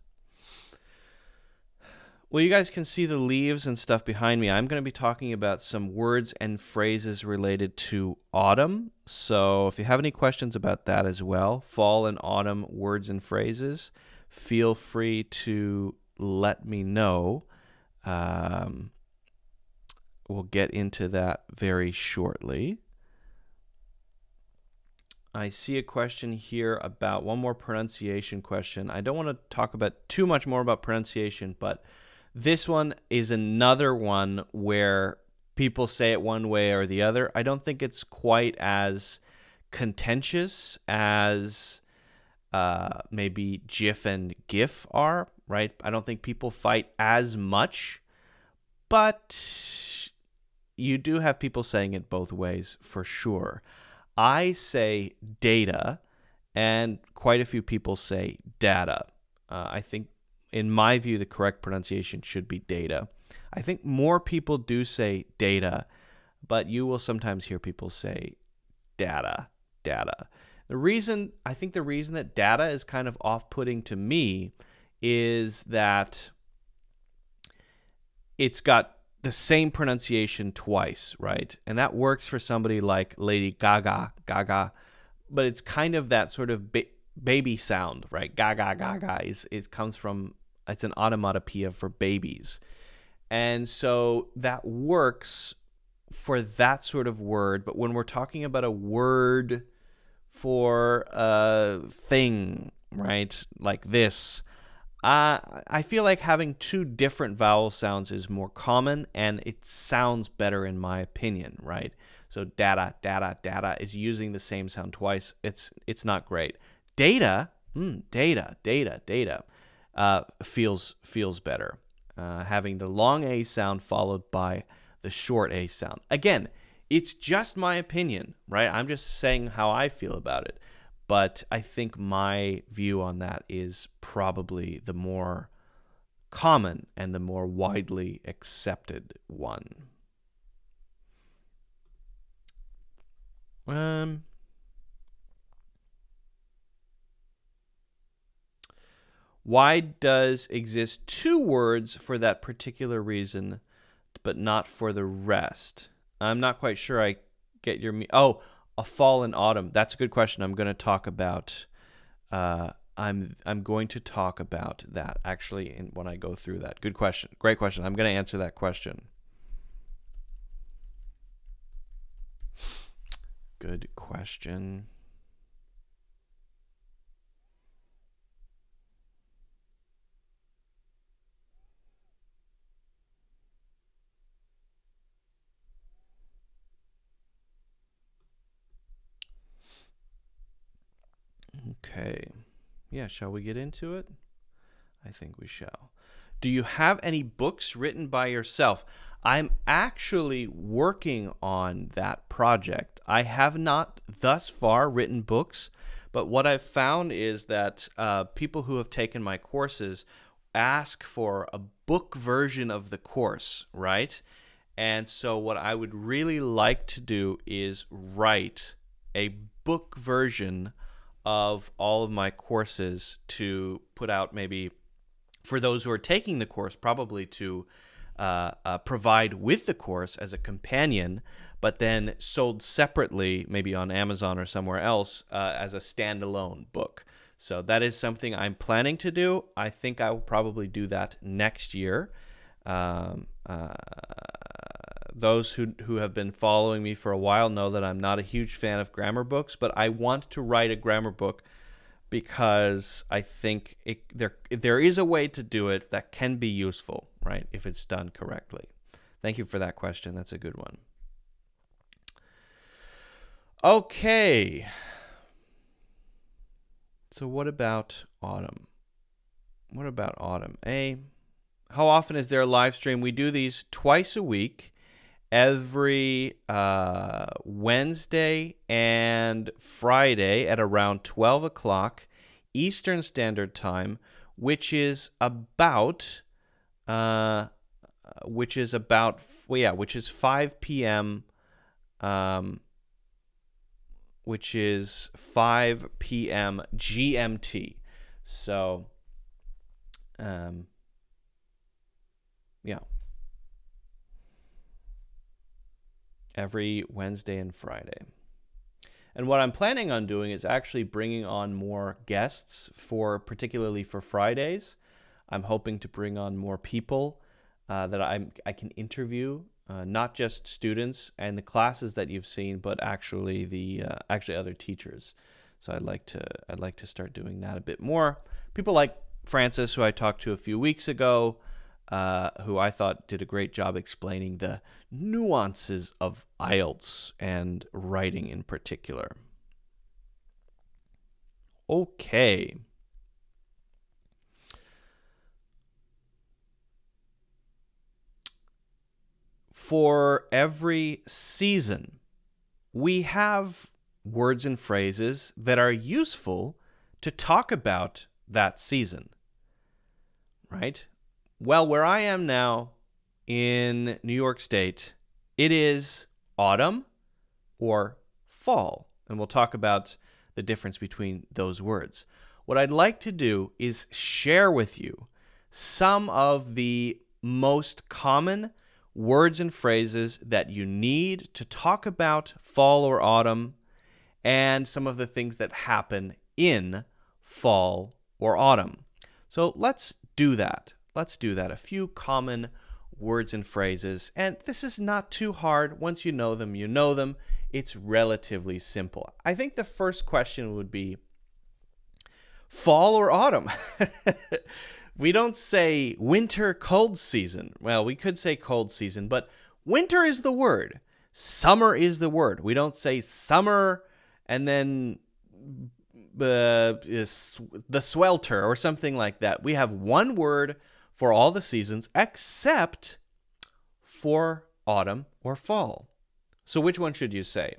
[SPEAKER 1] Well, you guys can see the leaves and stuff behind me. I'm going to be talking about some words and phrases related to autumn. So if you have any questions about that as well, fall and autumn words and phrases, feel free to let me know. We'll get into that very shortly. I see a question here about one more pronunciation question. I don't want to talk about too much more about pronunciation, but this one is another one where people say it one way or the other. I don't think it's quite as contentious as maybe Jiff and GIF are, right? I don't think people fight as much, but you do have people saying it both ways for sure. I say data, and quite a few people say data. I think, in my view, the correct pronunciation should be data. I think more people do say data, but you will sometimes hear people say data. The reason that data is kind of off-putting to me is that it's got the same pronunciation twice, right? And that works for somebody like Lady Gaga, but it's kind of that sort of baby sound, right? Gaga. It comes from, it's an onomatopoeia for babies. And so that works for that sort of word, but when we're talking about a word for a thing, right, like this, I feel like having two different vowel sounds is more common, and it sounds better in my opinion, right? So data is using the same sound twice. It's not great. Data feels better. Having the long A sound followed by the short A sound. Again, it's just my opinion, right? I'm just saying how I feel about it. But I think my view on that is probably the more common and the more widely accepted one. Why does exist two words for that particular reason, but not for the rest? I'm not quite sure I get a fall and autumn. That's a good question. I'm going to talk about I'm going to talk about that actually when I go through that. Good question. Great question. I'm going to answer that question. Good question. Okay. Yeah, shall we get into it? I think we shall. Do you have any books written by yourself? I'm actually working on that project. I have not thus far written books, but what I've found is that people who have taken my courses ask for a book version of the course, right? And so what I would really like to do is write a book version of all of my courses to put out, maybe for those who are taking the course, probably to provide with the course as a companion, but then sold separately, maybe on Amazon or somewhere else, as a standalone book. So that is something I'm planning to do. I think I will probably do that next year. Those who have been following me for a while know that I'm not a huge fan of grammar books, but I want to write a grammar book because I think there is a way to do it that can be useful, right, if it's done correctly. Thank you for that question. That's a good one. Okay. So what about autumn? What about autumn? How often is there a live stream? We do these twice a week. Every Wednesday and Friday at around 12 o'clock Eastern Standard Time, which is 5 p.m. Which is 5 p.m. GMT. So, yeah. Every Wednesday and Friday. And what I'm planning on doing is actually bringing on more guests, particularly for Fridays. I'm hoping to bring on more people that I can interview, not just students and the classes that you've seen, but actually other teachers. So I'd like to start doing that a bit more. People like Francis, who I talked to a few weeks ago, who I thought did a great job explaining the nuances of IELTS and writing in particular. Okay. For every season, we have words and phrases that are useful to talk about that season, right? Well, where I am now in New York State, it is autumn or fall, and we'll talk about the difference between those words. What I'd like to do is share with you some of the most common words and phrases that you need to talk about fall or autumn, and some of the things that happen in fall or autumn. So let's do that. A few common words and phrases. And this is not too hard. Once you know them, you know them. It's relatively simple. I think the first question would be fall or autumn. We don't say winter, cold season. Well, we could say cold season, but winter is the word. Summer is the word. We don't say summer and then the swelter or something like that. We have one word for all the seasons except for autumn or fall. So which one should you say?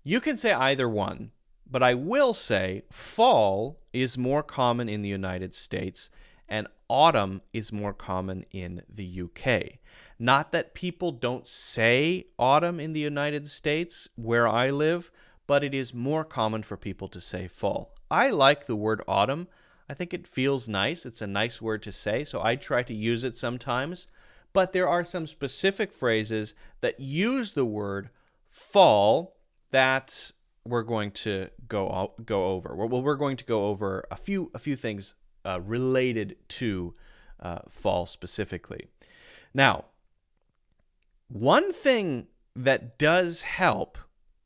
[SPEAKER 1] You can say either one, but I will say fall is more common in the United States and autumn is more common in the UK. Not that people don't say autumn in the United States where I live, but it is more common for people to say fall. I like the word autumn. I think it feels nice. It's a nice word to say, so I try to use it sometimes. But there are some specific phrases that use the word fall that we're going to go over. Well, we're going to go over a few things related to fall specifically. Now, one thing that does help,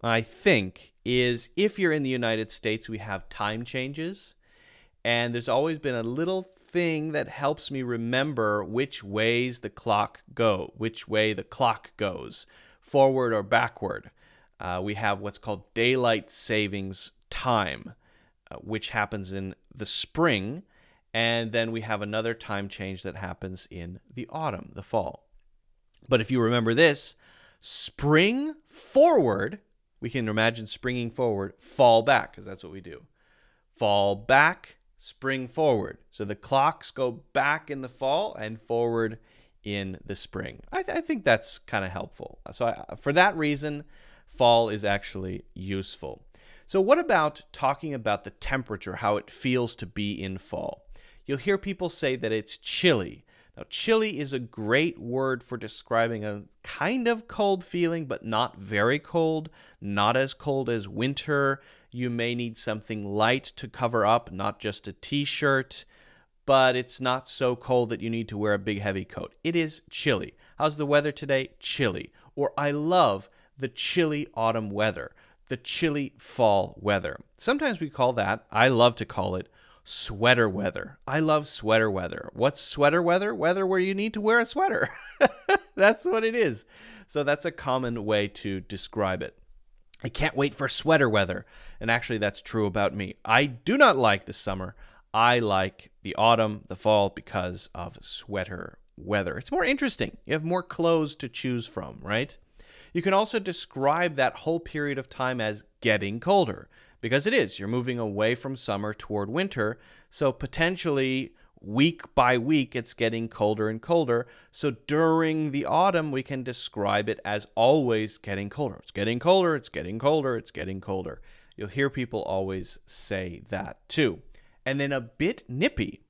[SPEAKER 1] I think, is if you're in the United States, we have time changes, and there's always been a little thing that helps me remember which way the clock goes, forward or backward. We have what's called daylight savings time, which happens in the spring, and then we have another time change that happens in the autumn, the fall. But if you remember this, spring forward, we can imagine springing forward, fall back, because that's what we do. Fall back, spring forward. So the clocks go back in the fall and forward in the spring. I think that's kind of helpful. So for that reason, fall is actually useful. So what about talking about the temperature, how it feels to be in fall? You'll hear people say that it's chilly. Now, chilly is a great word for describing a kind of cold feeling, but not very cold, not as cold as winter. You may need something light to cover up, not just a t-shirt, but it's not so cold that you need to wear a big heavy coat. It is chilly. How's the weather today? Chilly. Or I love the chilly autumn weather, the chilly fall weather. Sometimes we call that, I love to call it, sweater weather. I love sweater weather. What's sweater weather? Weather where you need to wear a sweater. That's what it is. So that's a common way to describe it. I can't wait for sweater weather. And actually, that's true about me. I do not like the summer. I like the autumn, the fall, because of sweater weather. It's more interesting. You have more clothes to choose from, right? You can also describe that whole period of time as getting colder, because it is. You're moving away from summer toward winter, so potentially week by week it's getting colder and colder. So during the autumn, we can describe it as always getting colder. It's getting colder, it's getting colder, it's getting colder. You'll hear people always say that too. And then a bit nippy.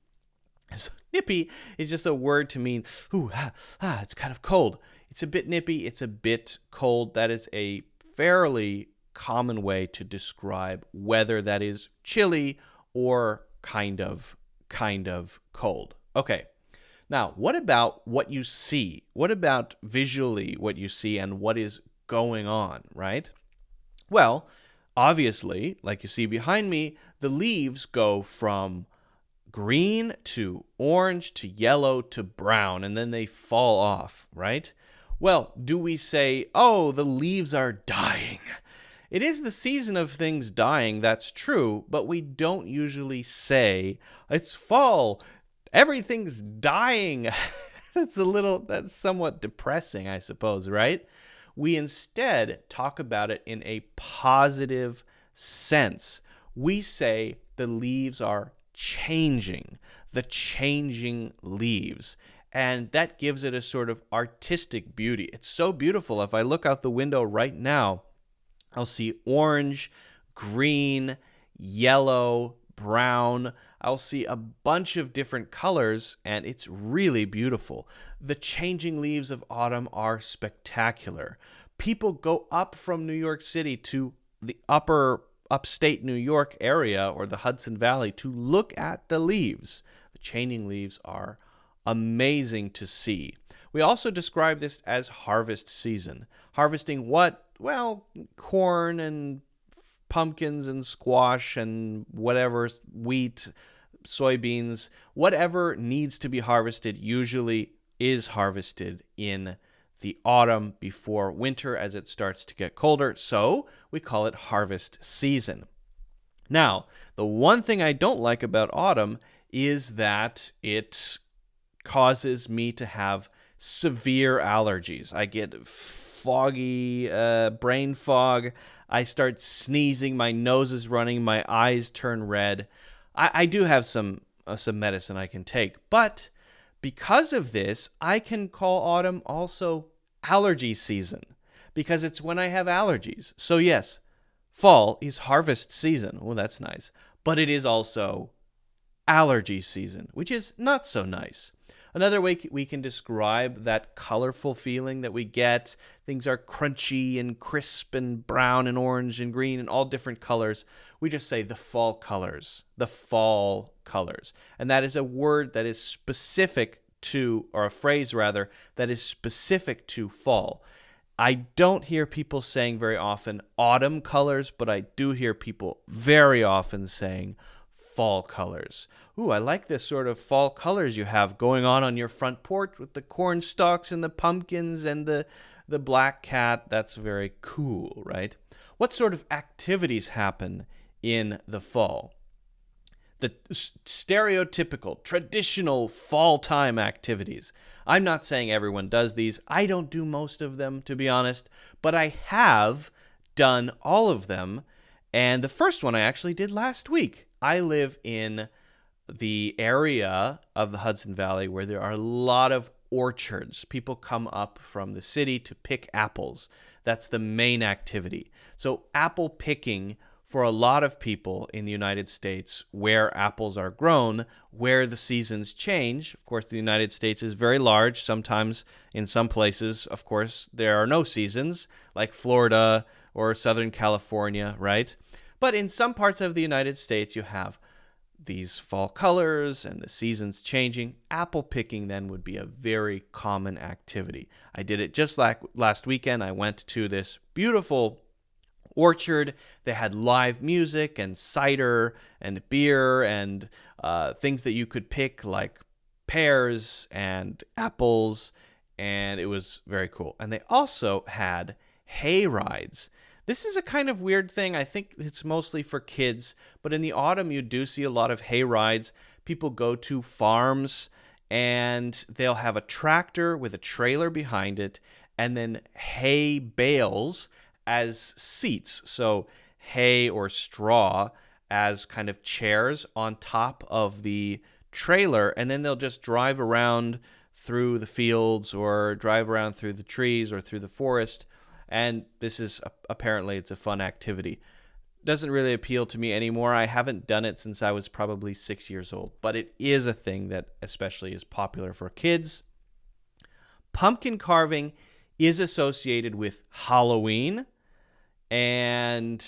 [SPEAKER 1] So nippy is just a word to mean, it's kind of cold. It's a bit nippy, it's a bit cold. That is a fairly common way to describe weather that is chilly or kind of cold. Okay. Now, what about what you see? What about visually what you see and what is going on, right? Well, obviously, like you see behind me, the leaves go from green to orange to yellow to brown, and then they fall off, right? Well, do we say, oh, the leaves are dying? It is the season of things dying, that's true, but we don't usually say, it's fall, everything's dying. That's somewhat depressing, I suppose, right? We instead talk about it in a positive sense. We say the leaves are changing, the changing leaves. And that gives it a sort of artistic beauty. It's so beautiful. If I look out the window right now, I'll see orange, green, yellow, brown. I'll see a bunch of different colors, and it's really beautiful. The changing leaves of autumn are spectacular. People go up from New York City to the upstate New York area or the Hudson Valley to look at the leaves. The changing leaves are amazing to see. We also describe this as harvest season. Harvesting what? Well, corn and pumpkins and squash and whatever, wheat, soybeans, whatever needs to be harvested usually is harvested in the autumn before winter as it starts to get colder. So we call it harvest season. Now, the one thing I don't like about autumn is that it causes me to have severe allergies. I get foggy, brain fog. I start sneezing. My nose is running. My eyes turn red. I do have some medicine I can take, but because of this, I can call autumn also allergy season because it's when I have allergies. So yes, fall is harvest season. Oh, that's nice. But it is also allergy season, which is not so nice. Another way we can describe that colorful feeling that we get, things are crunchy and crisp and brown and orange and green and all different colors. We just say the fall colors, the fall colors. And that is a word that is specific to, or a phrase rather, that is specific to fall. I don't hear people saying very often autumn colors, but I do hear people very often saying fall colors. Ooh, I like this sort of fall colors you have going on your front porch with the corn stalks and the pumpkins and the black cat. That's very cool, right? What sort of activities happen in the fall? The stereotypical, traditional fall time activities. I'm not saying everyone does these. I don't do most of them, to be honest, but I have done all of them. And the first one I actually did last week. I live in the area of the Hudson Valley where there are a lot of orchards. People come up from the city to pick apples. That's the main activity. So apple picking for a lot of people in the United States where apples are grown, where the seasons change. Of course, the United States is very large. Sometimes in some places, of course, there are no seasons, like Florida or Southern California, right? But in some parts of the United States, you have these fall colors and the seasons changing. Apple picking then would be a very common activity. I did it just like last weekend. I went to this beautiful orchard. They had live music and cider and beer and things that you could pick like pears and apples, and it was very cool. And they also had hay rides. This is a kind of weird thing. I think it's mostly for kids, but in the autumn you do see a lot of hay rides. People go to farms and they'll have a tractor with a trailer behind it and then hay bales as seats. So hay or straw as kind of chairs on top of the trailer, and then they'll just drive around through the fields or drive around through the trees or through the forest. And this is apparently it's a fun activity. Doesn't really appeal to me anymore. I haven't done it since I was probably 6 years old, but it is a thing that especially is popular for kids. Pumpkin carving is associated with Halloween, and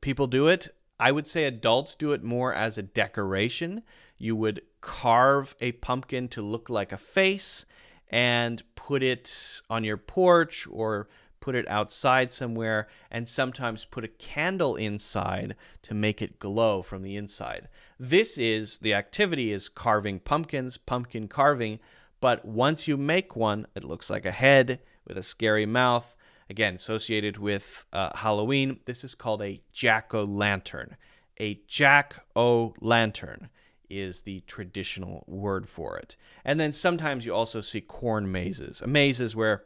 [SPEAKER 1] people do it. I would say adults do it more as a decoration. You would carve a pumpkin to look like a face and put it on your porch or put it outside somewhere, and sometimes put a candle inside to make it glow from the inside. The activity is carving pumpkins, pumpkin carving, but once you make one, it looks like a head with a scary mouth. Again, associated with Halloween, this is called a jack-o'-lantern. A jack-o'-lantern is the traditional word for it. And then sometimes you also see corn mazes. A maze is where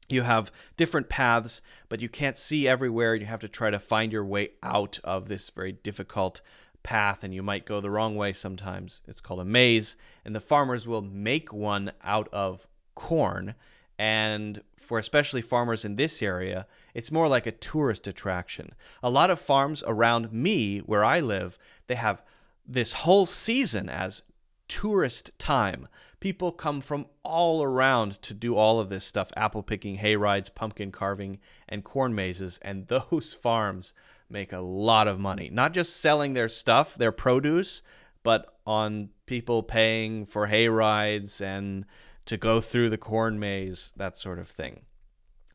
[SPEAKER 1] you have different paths, but you can't see everywhere. You have to try to find your way out of this very difficult path, and you might go the wrong way sometimes. It's called a maze, and the farmers will make one out of corn. And for especially farmers in this area, it's more like a tourist attraction. A lot of farms around me, where I live, they have this whole season as tourist time. People come from all around to do all of this stuff: apple picking, hay rides, pumpkin carving, and corn mazes. And those farms make a lot of money, not just selling their stuff, their produce, but on people paying for hay rides and to go through the corn maze, that sort of thing.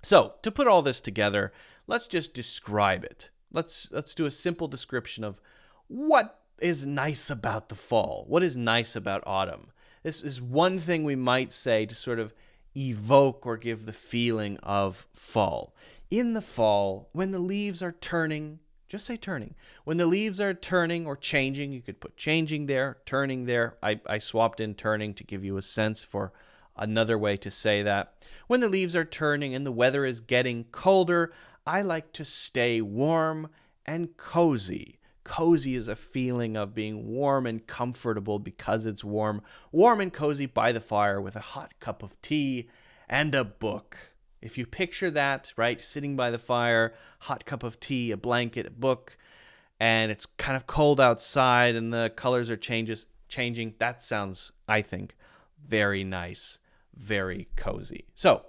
[SPEAKER 1] So to put all this together, let's just describe it. Let's do a simple description of what is nice about the fall. What is nice about autumn? This is one thing we might say to sort of evoke or give the feeling of fall. In the fall, when the leaves are turning, just say turning. When the leaves are turning or changing, you could put changing there, turning there. I swapped in turning to give you a sense for another way to say that. When the leaves are turning and the weather is getting colder, I like to stay warm and cozy. Cozy is a feeling of being warm and comfortable because it's warm. Warm and cozy by the fire with a hot cup of tea and a book. If you picture that, right, sitting by the fire, hot cup of tea, a blanket, a book, and it's kind of cold outside and the colors are changing. That sounds, I think, very nice, very cozy. So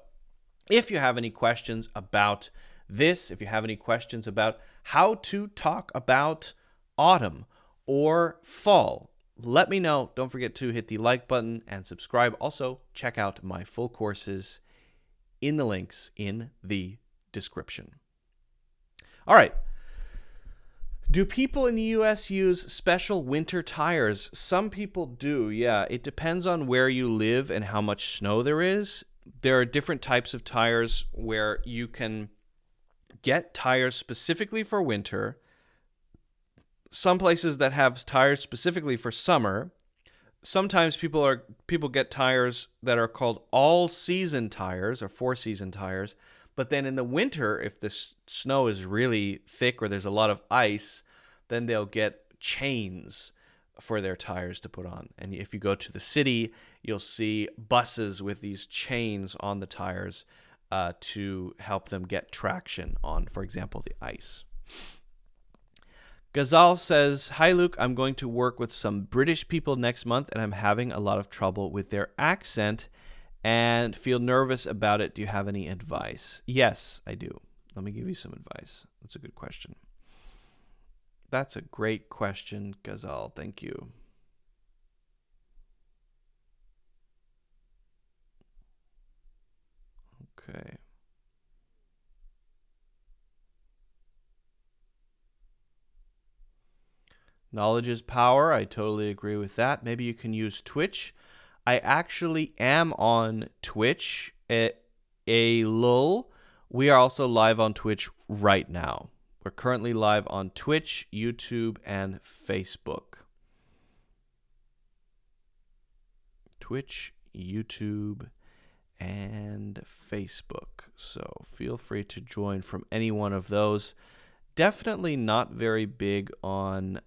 [SPEAKER 1] if you have any questions about this, if you have any questions about how to talk about autumn or fall, let me know. Don't forget to hit the like button and subscribe. Also, check out my full courses in the links in the description. All right. Do people in the U.S. use special winter tires? Some people do, yeah. It depends on where you live and how much snow there is. There are different types of tires where you can get tires specifically for winter. Some places that have tires specifically for summer. Sometimes people get tires that are called all-season tires or four-season tires. But then in the winter, if the snow is really thick or there's a lot of ice, then they'll get chains for their tires to put on. And if you go to the city, you'll see buses with these chains on the tires to help them get traction on, for example, the ice. Ghazal says, "Hi, Luke. I'm going to work with some British people next month, and I'm having a lot of trouble with their accent and feel nervous about it. Do you have any advice?" Yes, I do. Let me give you some advice. That's a good question. That's a great question, Ghazal. Thank you. Okay. Knowledge is power. I totally agree with that. Maybe you can use Twitch. I actually am on Twitch at a lull. We are also live on Twitch right now. We're currently live on Twitch, YouTube, and Facebook. Twitch, YouTube, and Facebook. So feel free to join from any one of those. Definitely not very big on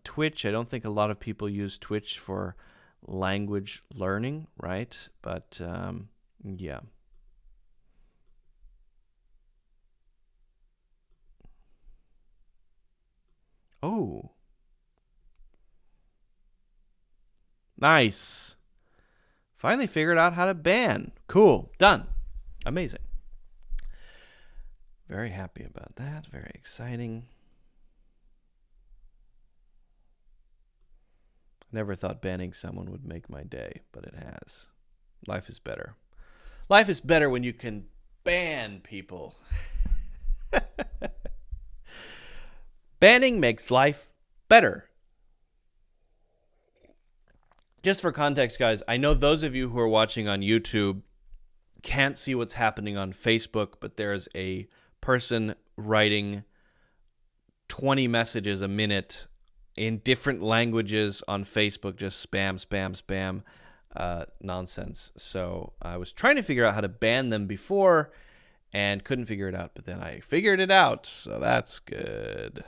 [SPEAKER 1] Twitch. I don't think a lot of people use Twitch for language learning, right? But yeah. Oh. Nice. Finally figured out how to ban. Cool. Done. Amazing. Very happy about that. Very exciting. Never thought banning someone would make my day, but it has. Life is better. Life is better when you can ban people. Banning makes life better. Just for context, guys, I know those of you who are watching on YouTube can't see what's happening on Facebook, but there's a person writing 20 messages a minute in different languages on Facebook, just spam, spam, spam nonsense. So I was trying to figure out how to ban them before and couldn't figure it out, but then I figured it out, so that's good.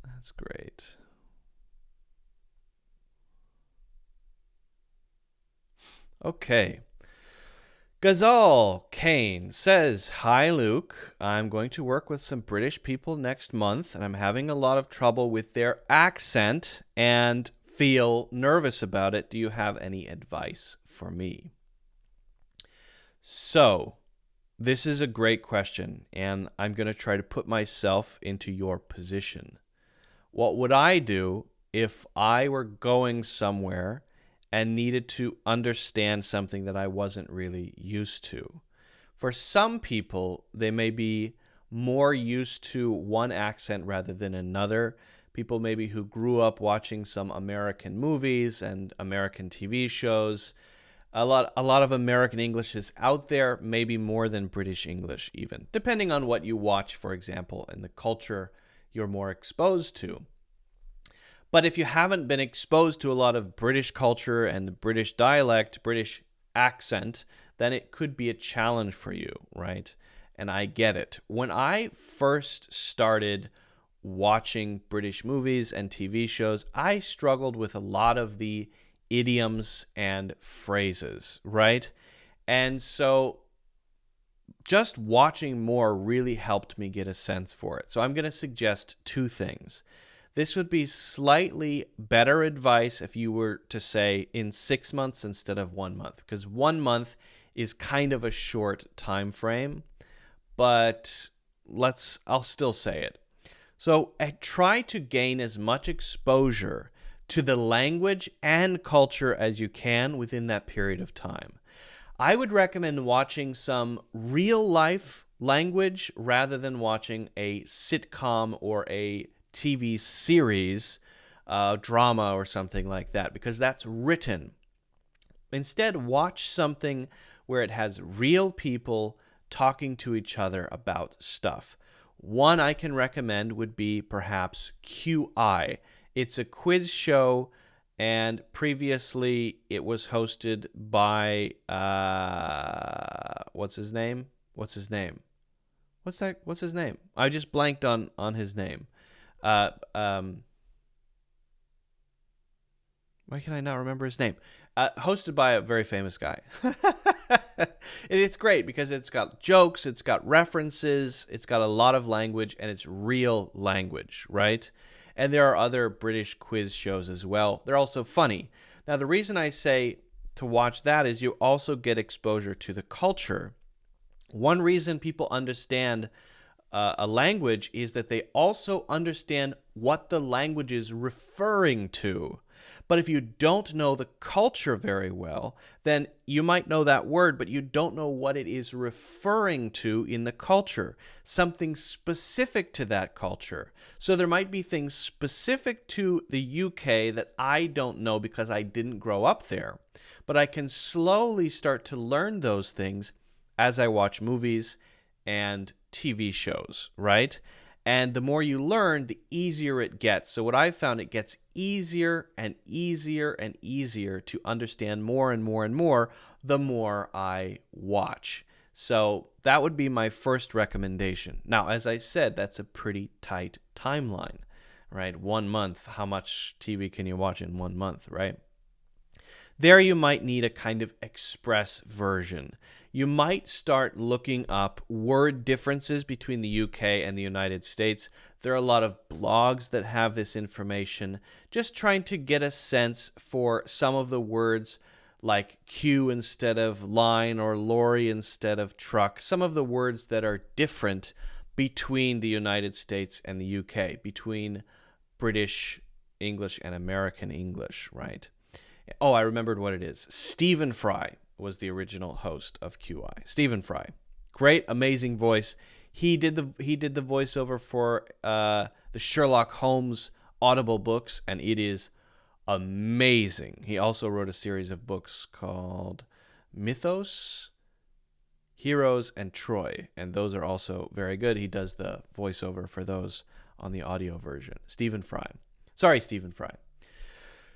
[SPEAKER 1] That's great. Okay. Ghazal Kane says, "Hi, Luke. I'm going to work with some British people next month, and I'm having a lot of trouble with their accent and feel nervous about it. Do you have any advice for me?" So, this is a great question, and I'm going to try to put myself into your position. What would I do if I were going somewhere and needed to understand something that I wasn't really used to? For some people, they may be more used to one accent rather than another. People maybe who grew up watching some American movies and American TV shows. A lot of American English is out there, maybe more than British English even, depending on what you watch, for example, and the culture you're more exposed to. But if you haven't been exposed to a lot of British culture and the British dialect, British accent, then it could be a challenge for you, right? And I get it. When I first started watching British movies and TV shows, I struggled with a lot of the idioms and phrases, right? And so just watching more really helped me get a sense for it. So I'm going to suggest two things. This would be slightly better advice if you were to say in 6 months instead of 1 month, because 1 month is kind of a short time frame, but I'll still say it. So try to gain as much exposure to the language and culture as you can within that period of time. I would recommend watching some real life language rather than watching a sitcom or a TV series, drama or something like that, because that's written. Instead, watch something where it has real people talking to each other about stuff. One I can recommend would be perhaps QI. It's a quiz show, and previously it was hosted by what's his name? I just blanked on his name. Why can I not remember his name? Hosted by a very famous guy. And it's great because it's got jokes, it's got references, it's got a lot of language, and it's real language, right? And there are other British quiz shows as well. They're also funny. Now, the reason I say to watch that is you also get exposure to the culture. One reason people understand a language is that they also understand what the language is referring to. But if you don't know the culture very well, then you might know that word, but you don't know what it is referring to in the culture, something specific to that culture. So there might be things specific to the UK that I don't know because I didn't grow up there. But I can slowly start to learn those things as I watch movies and TV shows, right? And the more you learn, the easier it gets. So what I've found, it gets easier and easier and easier to understand more and more and more the more I watch. So that would be my first recommendation. Now, as I said, that's a pretty tight timeline, right? 1 month. How much TV can you watch in 1 month, right? There you might need a kind of express version. You might start looking up word differences between the UK and the United States. There are a lot of blogs that have this information, just trying to get a sense for some of the words like queue instead of line or lorry instead of truck, some of the words that are different between the United States and the UK, between British English and American English, right? Oh, I remembered what it is. Stephen Fry was the original host of QI. Stephen Fry. Great, amazing voice. He did the voiceover for the Sherlock Holmes Audible books, and it is amazing. He also wrote a series of books called Mythos, Heroes, and Troy, and those are also very good. He does the voiceover for those on the audio version. Stephen Fry. Sorry, Stephen Fry.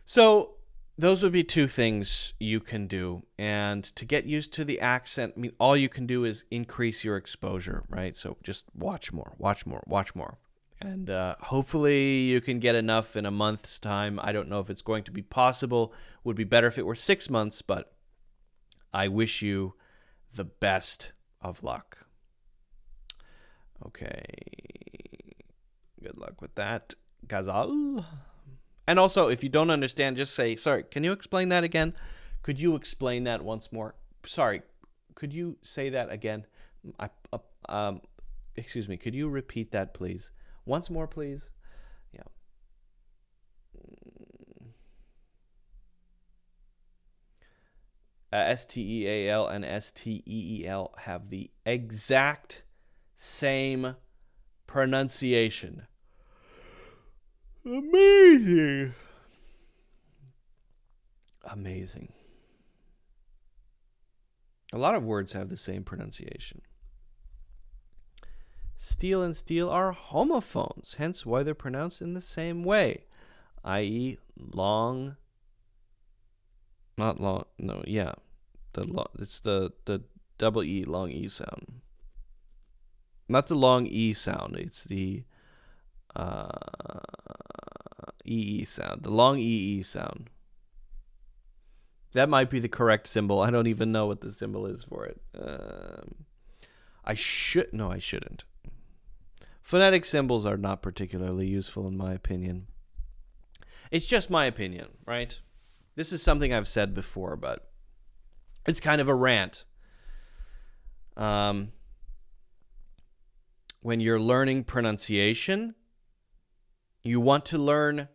[SPEAKER 1] So those would be two things you can do. And to get used to the accent, I mean, all you can do is increase your exposure, right? So just watch more. And hopefully you can get enough in a month's time. I don't know if it's going to be possible. Would be better if it were 6 months, but I wish you the best of luck. Okay. Good luck with that, Gazal. And also, if you don't understand, just say, sorry, can you explain that again? Could you explain that once more? Sorry, could you say that again? Excuse me, could you repeat that, please? Once more, please. Yeah. STEAL and STEEL have the exact same pronunciation. Amazing. A lot of words have the same pronunciation. Steel and steel are homophones, hence why they're pronounced in the same way, i.e. long, not long, no, yeah, it's the double E, long E sound. Not the long E sound, it's the EE sound, the long EE sound. That might be the correct symbol. I don't even know what the symbol is for it. I shouldn't. Phonetic symbols are not particularly useful in my opinion. It's just my opinion, right? This is something I've said before, but it's kind of a rant. When you're learning pronunciation, you want to learn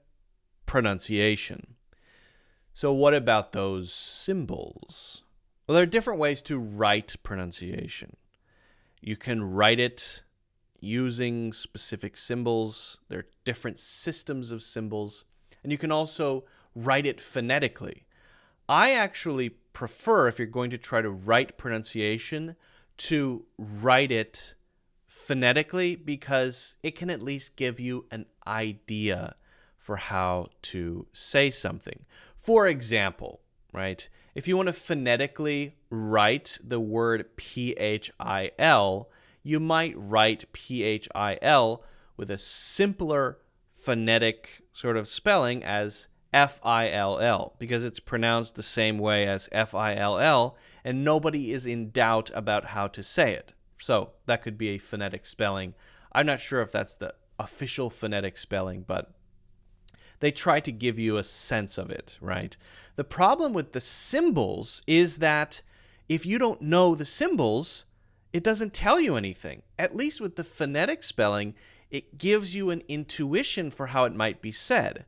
[SPEAKER 1] pronunciation. So what about those symbols? Well, there are different ways to write pronunciation. You can write it using specific symbols. There are different systems of symbols. And you can also write it phonetically. I actually prefer, if you're going to try to write pronunciation, to write it phonetically because it can at least give you an idea for how to say something. For example, right, if you want to phonetically write the word P-H-I-L, you might write P-H-I-L with a simpler phonetic sort of spelling as F-I-L-L, because it's pronounced the same way as F-I-L-L, and nobody is in doubt about how to say it. So that could be a phonetic spelling. I'm not sure if that's the official phonetic spelling, but they try to give you a sense of it, right? The problem with the symbols is that if you don't know the symbols, it doesn't tell you anything. At least with the phonetic spelling, it gives you an intuition for how it might be said.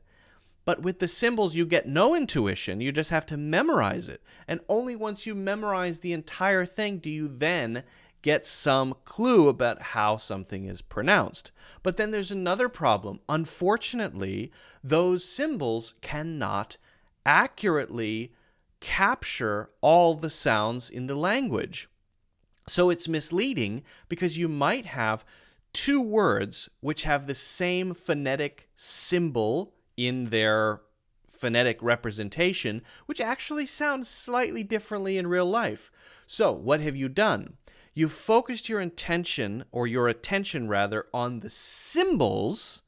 [SPEAKER 1] But with the symbols, you get no intuition. You just have to memorize it. And only once you memorize the entire thing do you then get some clue about how something is pronounced. But then there's another problem. Unfortunately, those symbols cannot accurately capture all the sounds in the language. So it's misleading because you might have two words which have the same phonetic symbol in their phonetic representation, which actually sounds slightly differently in real life. So what have you done? You've focused your attention rather, on the symbols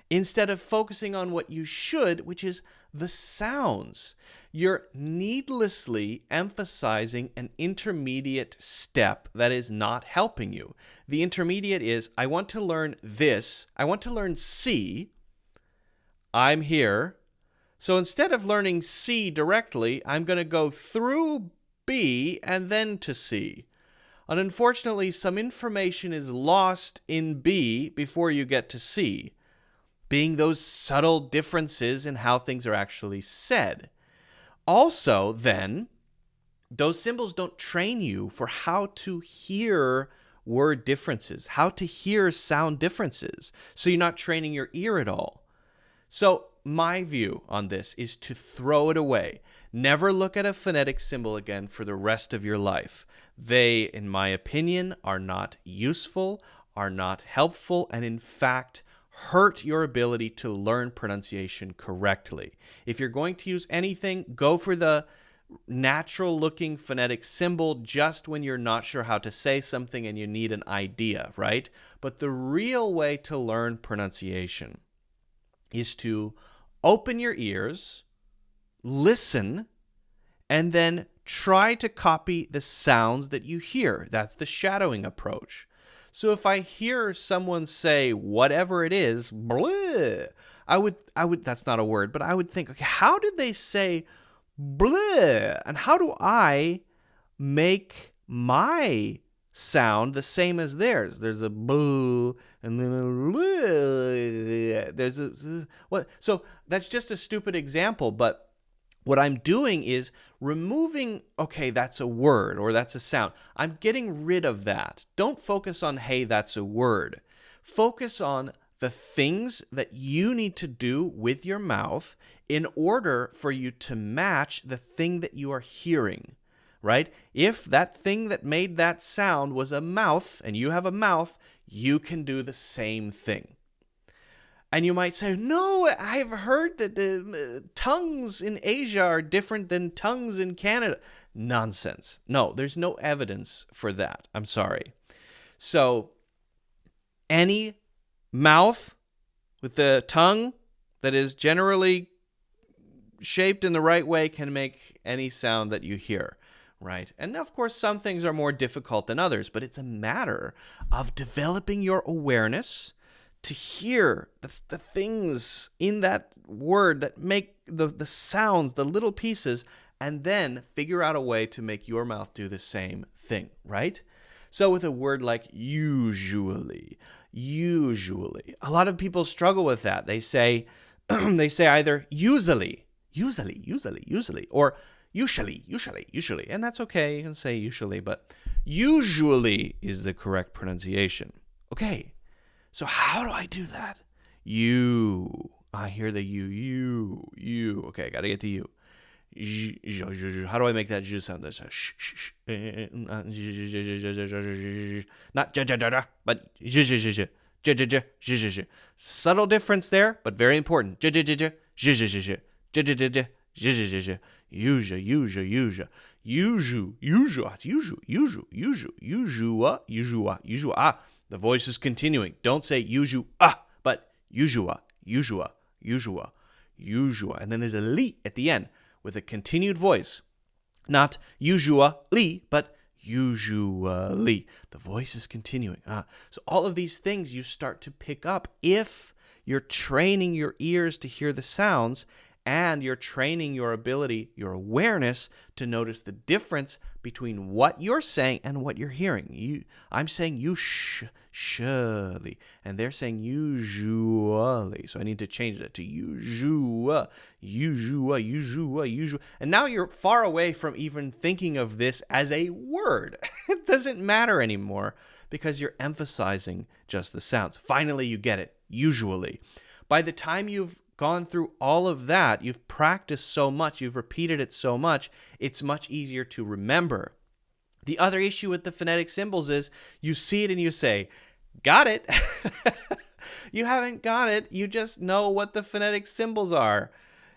[SPEAKER 1] instead of focusing on what you should, which is the sounds. You're needlessly emphasizing an intermediate step that is not helping you. The intermediate is, I want to learn this. I want to learn C. I'm here. So instead of learning C directly, I'm going to go through B and then to C. And unfortunately, some information is lost in B before you get to C, being those subtle differences in how things are actually said. Also, then, those symbols don't train you for how to hear word differences, how to hear sound differences. So you're not training your ear at all. So my view on this is to throw it away. Never look at a phonetic symbol again for the rest of your life. They, in my opinion, are not useful, are not helpful, and in fact, hurt your ability to learn pronunciation correctly. If you're going to use anything, go for the natural-looking phonetic symbol just when you're not sure how to say something and you need an idea, right? But the real way to learn pronunciation is to open your ears, listen, and then try to copy the sounds that you hear. That's the shadowing approach. So if I hear someone say whatever it is, bleh, I would that's not a word, but I would think, okay, how did they say bleh? And how do I make my sound the same as theirs? There's a boo and then a bleh. There's a what? So that's just a stupid example, but what I'm doing is removing, okay, that's a word or that's a sound. I'm getting rid of that. Don't focus on, hey, that's a word. Focus on the things that you need to do with your mouth in order for you to match the thing that you are hearing, right? If that thing that made that sound was a mouth and you have a mouth, you can do the same thing. And you might say, no, I've heard that the tongues in Asia are different than tongues in Canada. Nonsense. No, there's no evidence for that. I'm sorry. So any mouth with the tongue that is generally shaped in the right way can make any sound that you hear, right? And of course, some things are more difficult than others, but it's a matter of developing your awareness to hear the things in that word that make the sounds, the little pieces, and then figure out a way to make your mouth do the same thing, right? So with a word like usually, a lot of people struggle with that. They say either usually, or usually, and that's okay. You can say usually, but usually is the correct pronunciation. Okay, so how do I do that? I hear the you. Okay, gotta get the you. How do I make that sound? Not but subtle difference there, but very important. Usual. The voice is continuing. Don't say usual, but usual. And then there's a li at the end with a continued voice. Not usually, but usually. The voice is continuing. So all of these things you start to pick up if you're training your ears to hear the sounds, and you're training your ability, your awareness, to notice the difference between what you're saying and what you're hearing. I'm saying surely, and they're saying usually. So I need to change that to usual. And now you're far away from even thinking of this as a word. It doesn't matter anymore because you're emphasizing just the sounds. Finally, you get it. Usually. By the time you've gone through all of that, you've practiced so much, you've repeated it so much, it's much easier to remember. The other issue with the phonetic symbols is you see it and you say, got it. You haven't got it. You just know what the phonetic symbols are.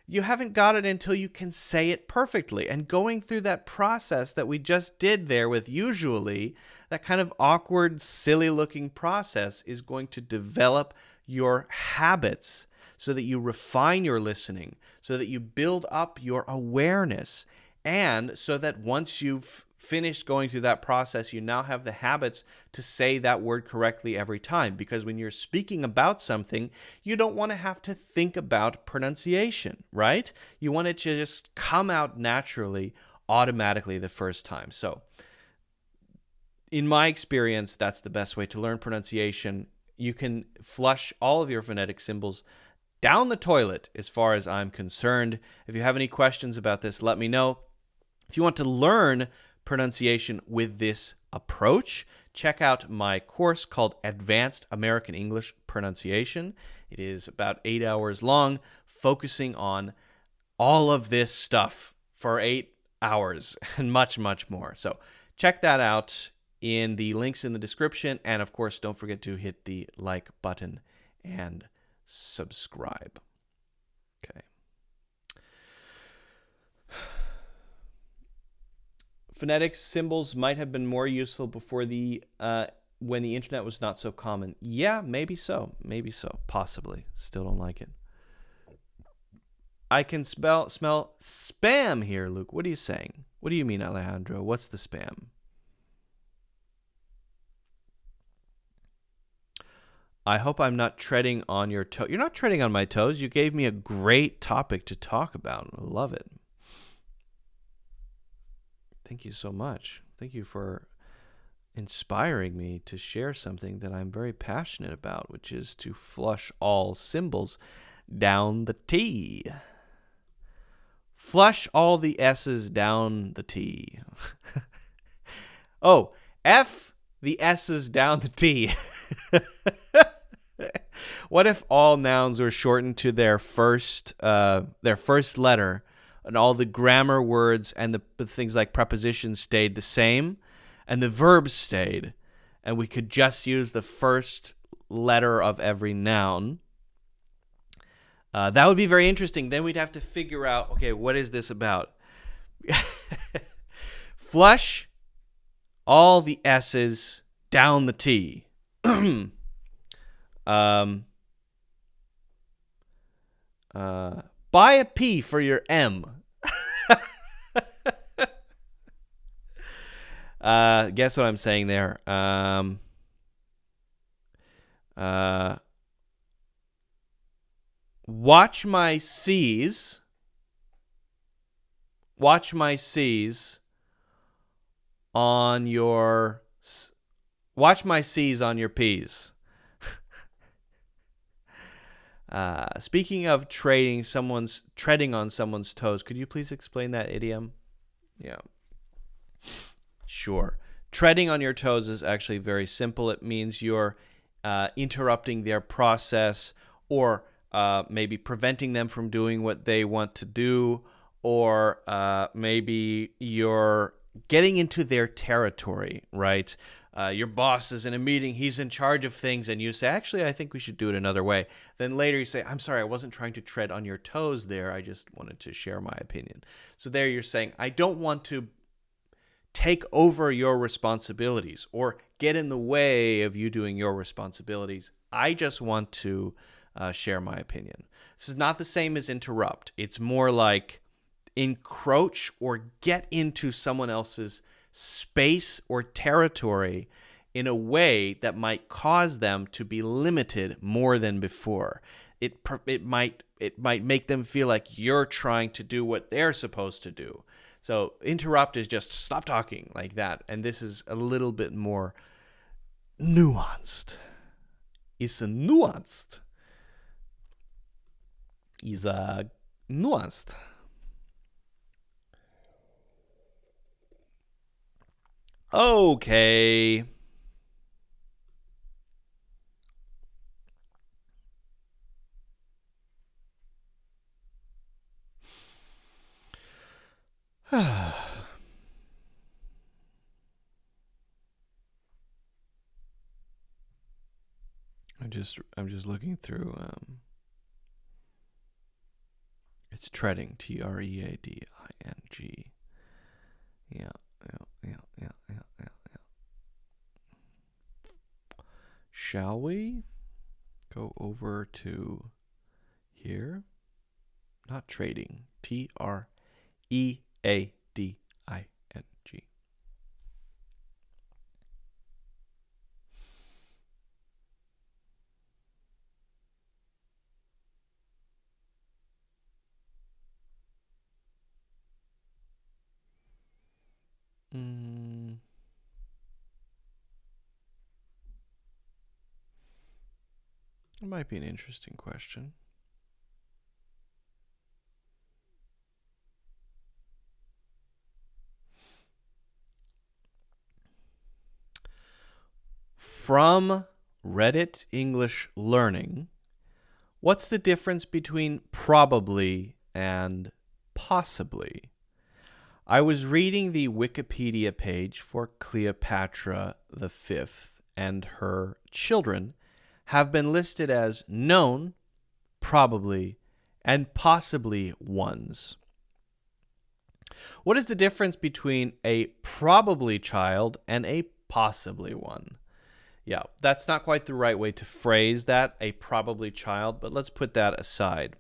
[SPEAKER 1] You haven't got it until you can say it perfectly. And going through that process that we just did there with usually, that kind of awkward, silly-looking process is going to develop your habits so that you refine your listening, so that you build up your awareness, and so that once you've finished going through that process, you now have the habits to say that word correctly every time. Because when you're speaking about something, you don't want to have to think about pronunciation, right? You want it to just come out naturally, automatically the first time. So, in my experience, that's the best way to learn pronunciation. You can flush all of your phonetic symbols down the toilet as far as I'm concerned. If you have any questions about this, let me know. If you want to learn pronunciation with this approach, check out my course called Advanced American English Pronunciation. It is about 8 hours long, focusing on all of this stuff for 8 hours and much, much more. So check that out in the links in the description. And of course, don't forget to hit the like button and subscribe. Okay. Phonetic symbols might have been more useful before when the internet was not so common. Yeah, maybe so. Possibly. Still don't like it. I can smell spam here, Luke. What are you saying? What do you mean, Alejandro? What's the spam? I hope I'm not treading on your toe. You're not treading on my toes. You gave me a great topic to talk about. I love it. Thank you so much. Thank you for inspiring me to share something that I'm very passionate about, which is to flush all symbols down the T. Flush all the S's down the T. Oh, F the S's down the T. What if all nouns were shortened to their first letter, and all the grammar words and the things like prepositions stayed the same, and the verbs stayed, and we could just use the first letter of every noun? That would be very interesting. Then we'd have to figure out, okay, what is this about? Flush all the S's down the T. Buy a P for your M. Guess what I'm saying there? Watch my C's. Watch my C's on your. Watch my C's on your P's. Speaking of treading on someone's toes, could you please explain that idiom? Yeah. Sure. Treading on your toes is actually very simple. It means you're interrupting their process, or maybe preventing them from doing what they want to do, or maybe you're getting into their territory, right? Your boss is in a meeting, he's in charge of things, and you say, actually, I think we should do it another way. Then later you say, I'm sorry, I wasn't trying to tread on your toes there. I just wanted to share my opinion. So there you're saying, I don't want to take over your responsibilities or get in the way of you doing your responsibilities. I just want to share my opinion. This is not the same as interrupt. It's more like encroach or get into someone else's space or territory in a way that might cause them to be limited more than before. It might make them feel like you're trying to do what they're supposed to do. So interrupt is just stop talking, like that. And this is a little bit more nuanced. It's nuanced. It's nuanced. Okay. I'm just looking through. It's treading. TREADING. Yeah. Shall we go over to here? Not trading. TREADING. It might be an interesting question. From Reddit English Learning, what's the difference between probably and possibly? I was reading the Wikipedia page for Cleopatra V, and her children have been listed as known, probably, and possibly ones. What is the difference between a probably child and a possibly one? Yeah, that's not quite the right way to phrase that, a probably child, but let's put that aside.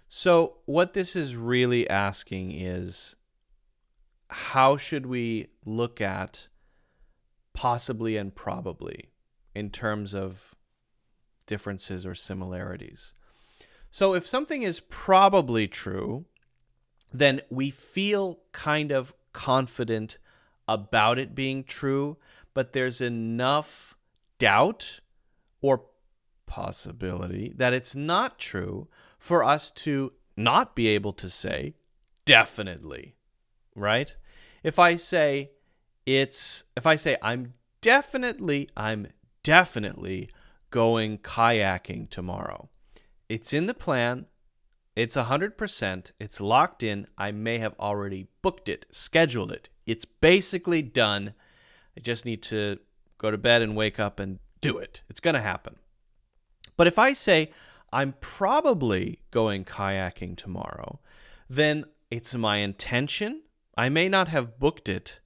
[SPEAKER 1] So what this is really asking is, how should we look at possibly and probably in terms of differences or similarities? So if something is probably true, then we feel kind of confident about it being true, but there's enough doubt or possibility that it's not true for us to not be able to say definitely, right? If I say I'm definitely going kayaking tomorrow. It's in the plan. It's 100%. It's locked in. I may have already booked it, scheduled it. It's basically done. I just need to go to bed and wake up and do it. It's going to happen. But if I say I'm probably going kayaking tomorrow, then it's my intention. I may not have booked it,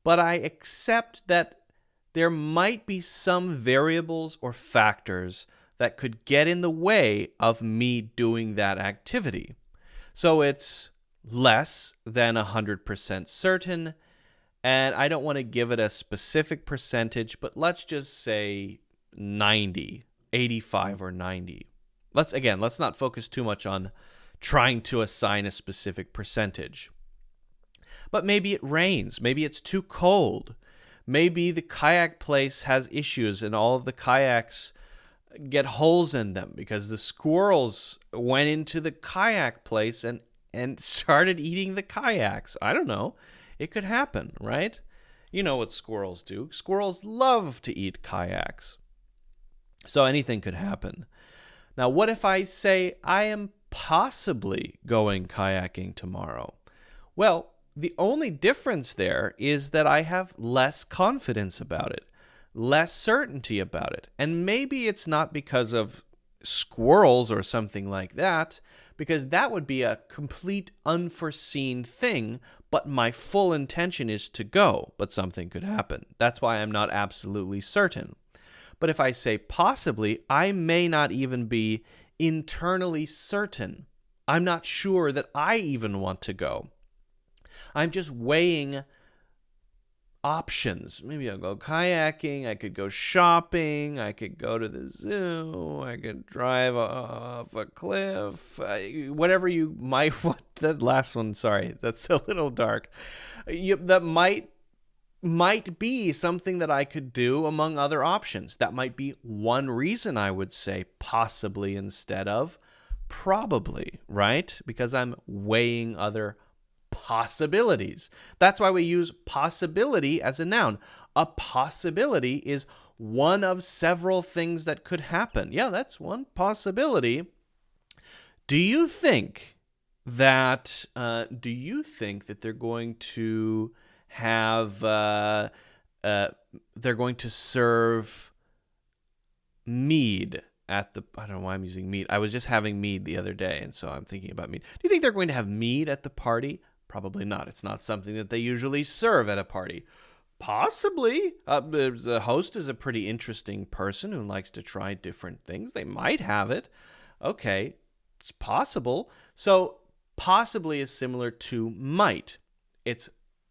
[SPEAKER 1] but I accept that there might be some variables or factors that could get in the way of me doing that activity. So it's less than 100% certain, And I don't want to give it a specific percentage, but let's just say 90, 85 or 90. Let's not focus too much on trying to assign a specific percentage. But maybe it rains. Maybe it's too cold. Maybe the kayak place has issues and all of the kayaks get holes in them because the squirrels went into the kayak place and started eating the kayaks. I don't know. It could happen, right? You know what squirrels do. Squirrels love to eat kayaks. So anything could happen. Now, what if I say I am possibly going kayaking tomorrow? Well, the only difference there is that I have less confidence about it, less certainty about it. And maybe it's not because of squirrels or something like that, because that would be a complete unforeseen thing, but my full intention is to go, but something could happen. That's why I'm not absolutely certain. But if I say possibly, I may not even be internally certain. I'm not sure that I even want to go. I'm just weighing options. Maybe I'll go kayaking, I could go shopping, I could go to the zoo, I could drive off a cliff, whatever you might want. That last one, sorry, that's a little dark. That might be something that I could do among other options. That might be one reason I would say possibly instead of probably, right? Because I'm weighing other possibilities. That's why we use possibility as a noun. A possibility is one of several things that could happen. Yeah, that's one possibility. Do you think that they're going to have they're going to serve mead at the, I don't know why I'm using mead. I was just having mead the other day, and so I'm thinking about mead. Do you think they're going to have mead at the party? Probably not. It's not something that they usually serve at a party. Possibly. The host is a pretty interesting person who likes to try different things. They might have it. Okay, it's possible. So possibly is similar to might. It's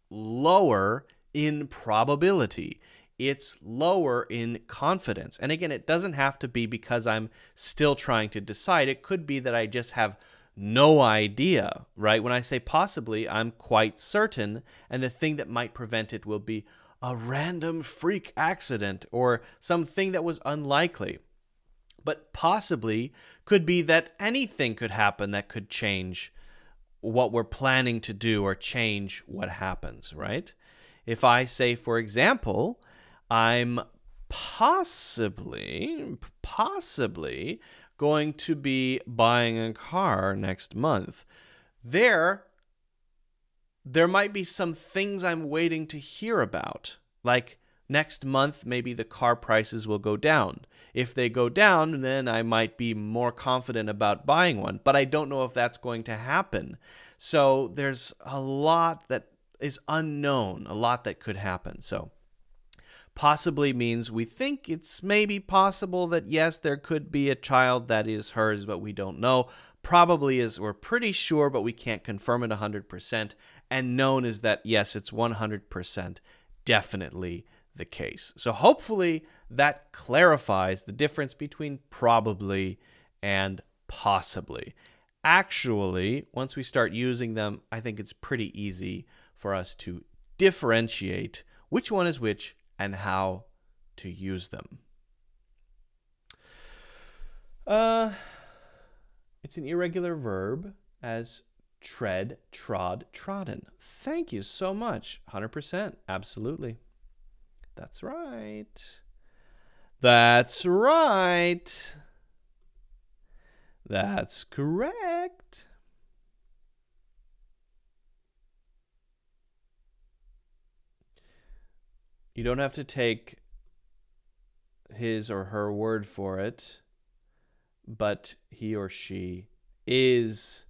[SPEAKER 1] lower in probability. It's lower in confidence. And again, it doesn't have to be because I'm still trying to decide. It could be that I just have no idea, right? When I say possibly, I'm quite certain, and the thing that might prevent it will be a random freak accident or something that was unlikely. But possibly could be that anything could happen that could change what we're planning to do or change what happens, right? If I say, for example, I'm possibly going to be buying a car next month, there might be some things I'm waiting to hear about. Like next month, maybe the car prices will go down. If they go down, then I might be more confident about buying one, but I don't know if that's going to happen. So there's a lot that is unknown, a lot that could happen. So possibly means we think it's maybe possible that, yes, there could be a child that is hers, but we don't know. Probably is we're pretty sure, but we can't confirm it 100%. And known is that, yes, it's 100% definitely the case. So hopefully that clarifies the difference between probably and possibly. Actually, once we start using them, I think it's pretty easy for us to differentiate which one is which and how to use them. It's an irregular verb as tread, trod, trodden. Thank you so much. 100%. Absolutely. That's right. That's right. That's correct. You don't have to take his or her word for it, but he or she is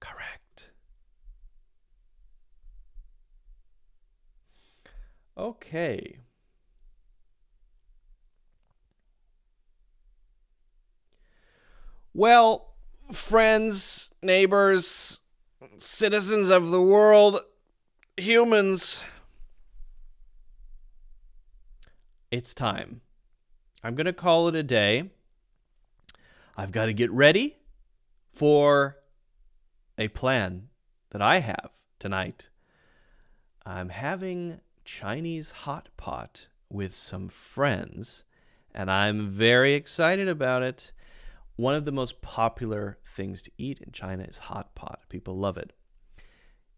[SPEAKER 1] correct. Okay. Well, friends, neighbors, citizens of the world, humans, it's time. I'm going to call it a day. I've got to get ready for a plan that I have tonight. I'm having Chinese hot pot with some friends, and I'm very excited about it. One of the most popular things to eat in China is hot pot. People love it.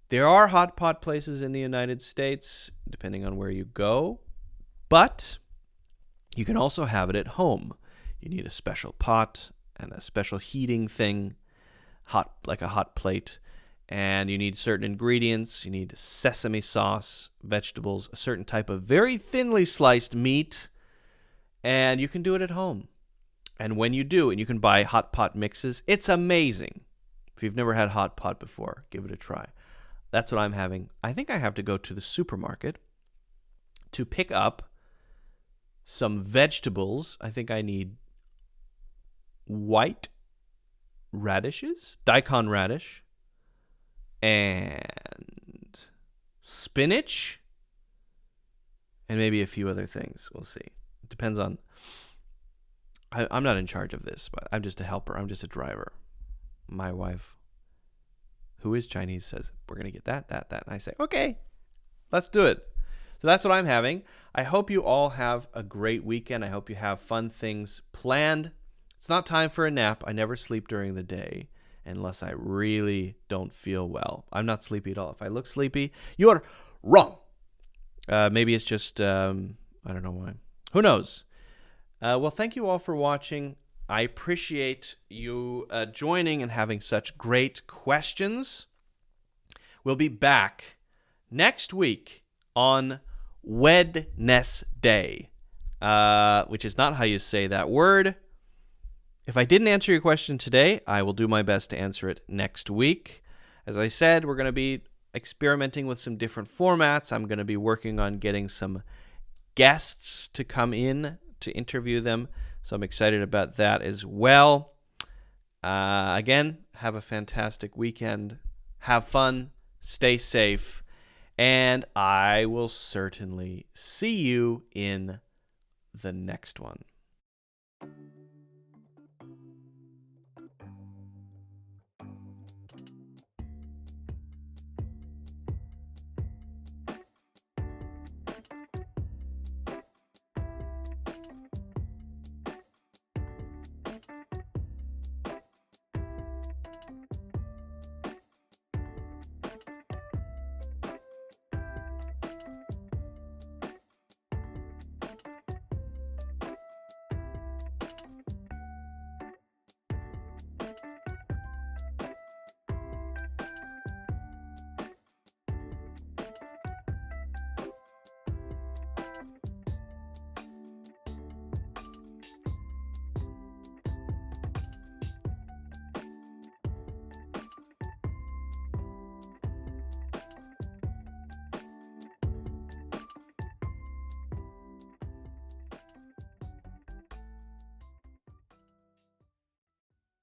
[SPEAKER 1] There are hot pot places in the United States, depending on where you go, but you can also have it at home. You need a special pot and a special heating thing, like a hot plate, and you need certain ingredients. You need sesame sauce, vegetables, a certain type of very thinly sliced meat, and you can do it at home. And when you do, and you can buy hot pot mixes, it's amazing. If you've never had hot pot before, give it a try. That's what I'm having. I think I have to go to the supermarket to pick up some vegetables. I think I need white radishes, daikon radish, and spinach, and maybe a few other things. We'll see. It depends on... I'm not in charge of this, but I'm just a helper. I'm just a driver. My wife, who is Chinese, says, we're going to get that. And I say, okay, let's do it. So that's what I'm having. I hope you all have a great weekend. I hope you have fun things planned. It's not time for a nap. I never sleep during the day unless I really don't feel well. I'm not sleepy at all. If I look sleepy, you are wrong. Maybe it's just, I don't know why. Who knows? Well, thank you all for watching. I appreciate you joining and having such great questions. We'll be back next week on Wednesday, which is not how you say that word. If I didn't answer your question today, I will do my best to answer it next week. As I said, we're going to be experimenting with some different formats. I'm going to be working on getting some guests to come in to interview them. So I'm excited about that as well. Again, have a fantastic weekend. Have fun. Stay safe. And I will certainly see you in the next one.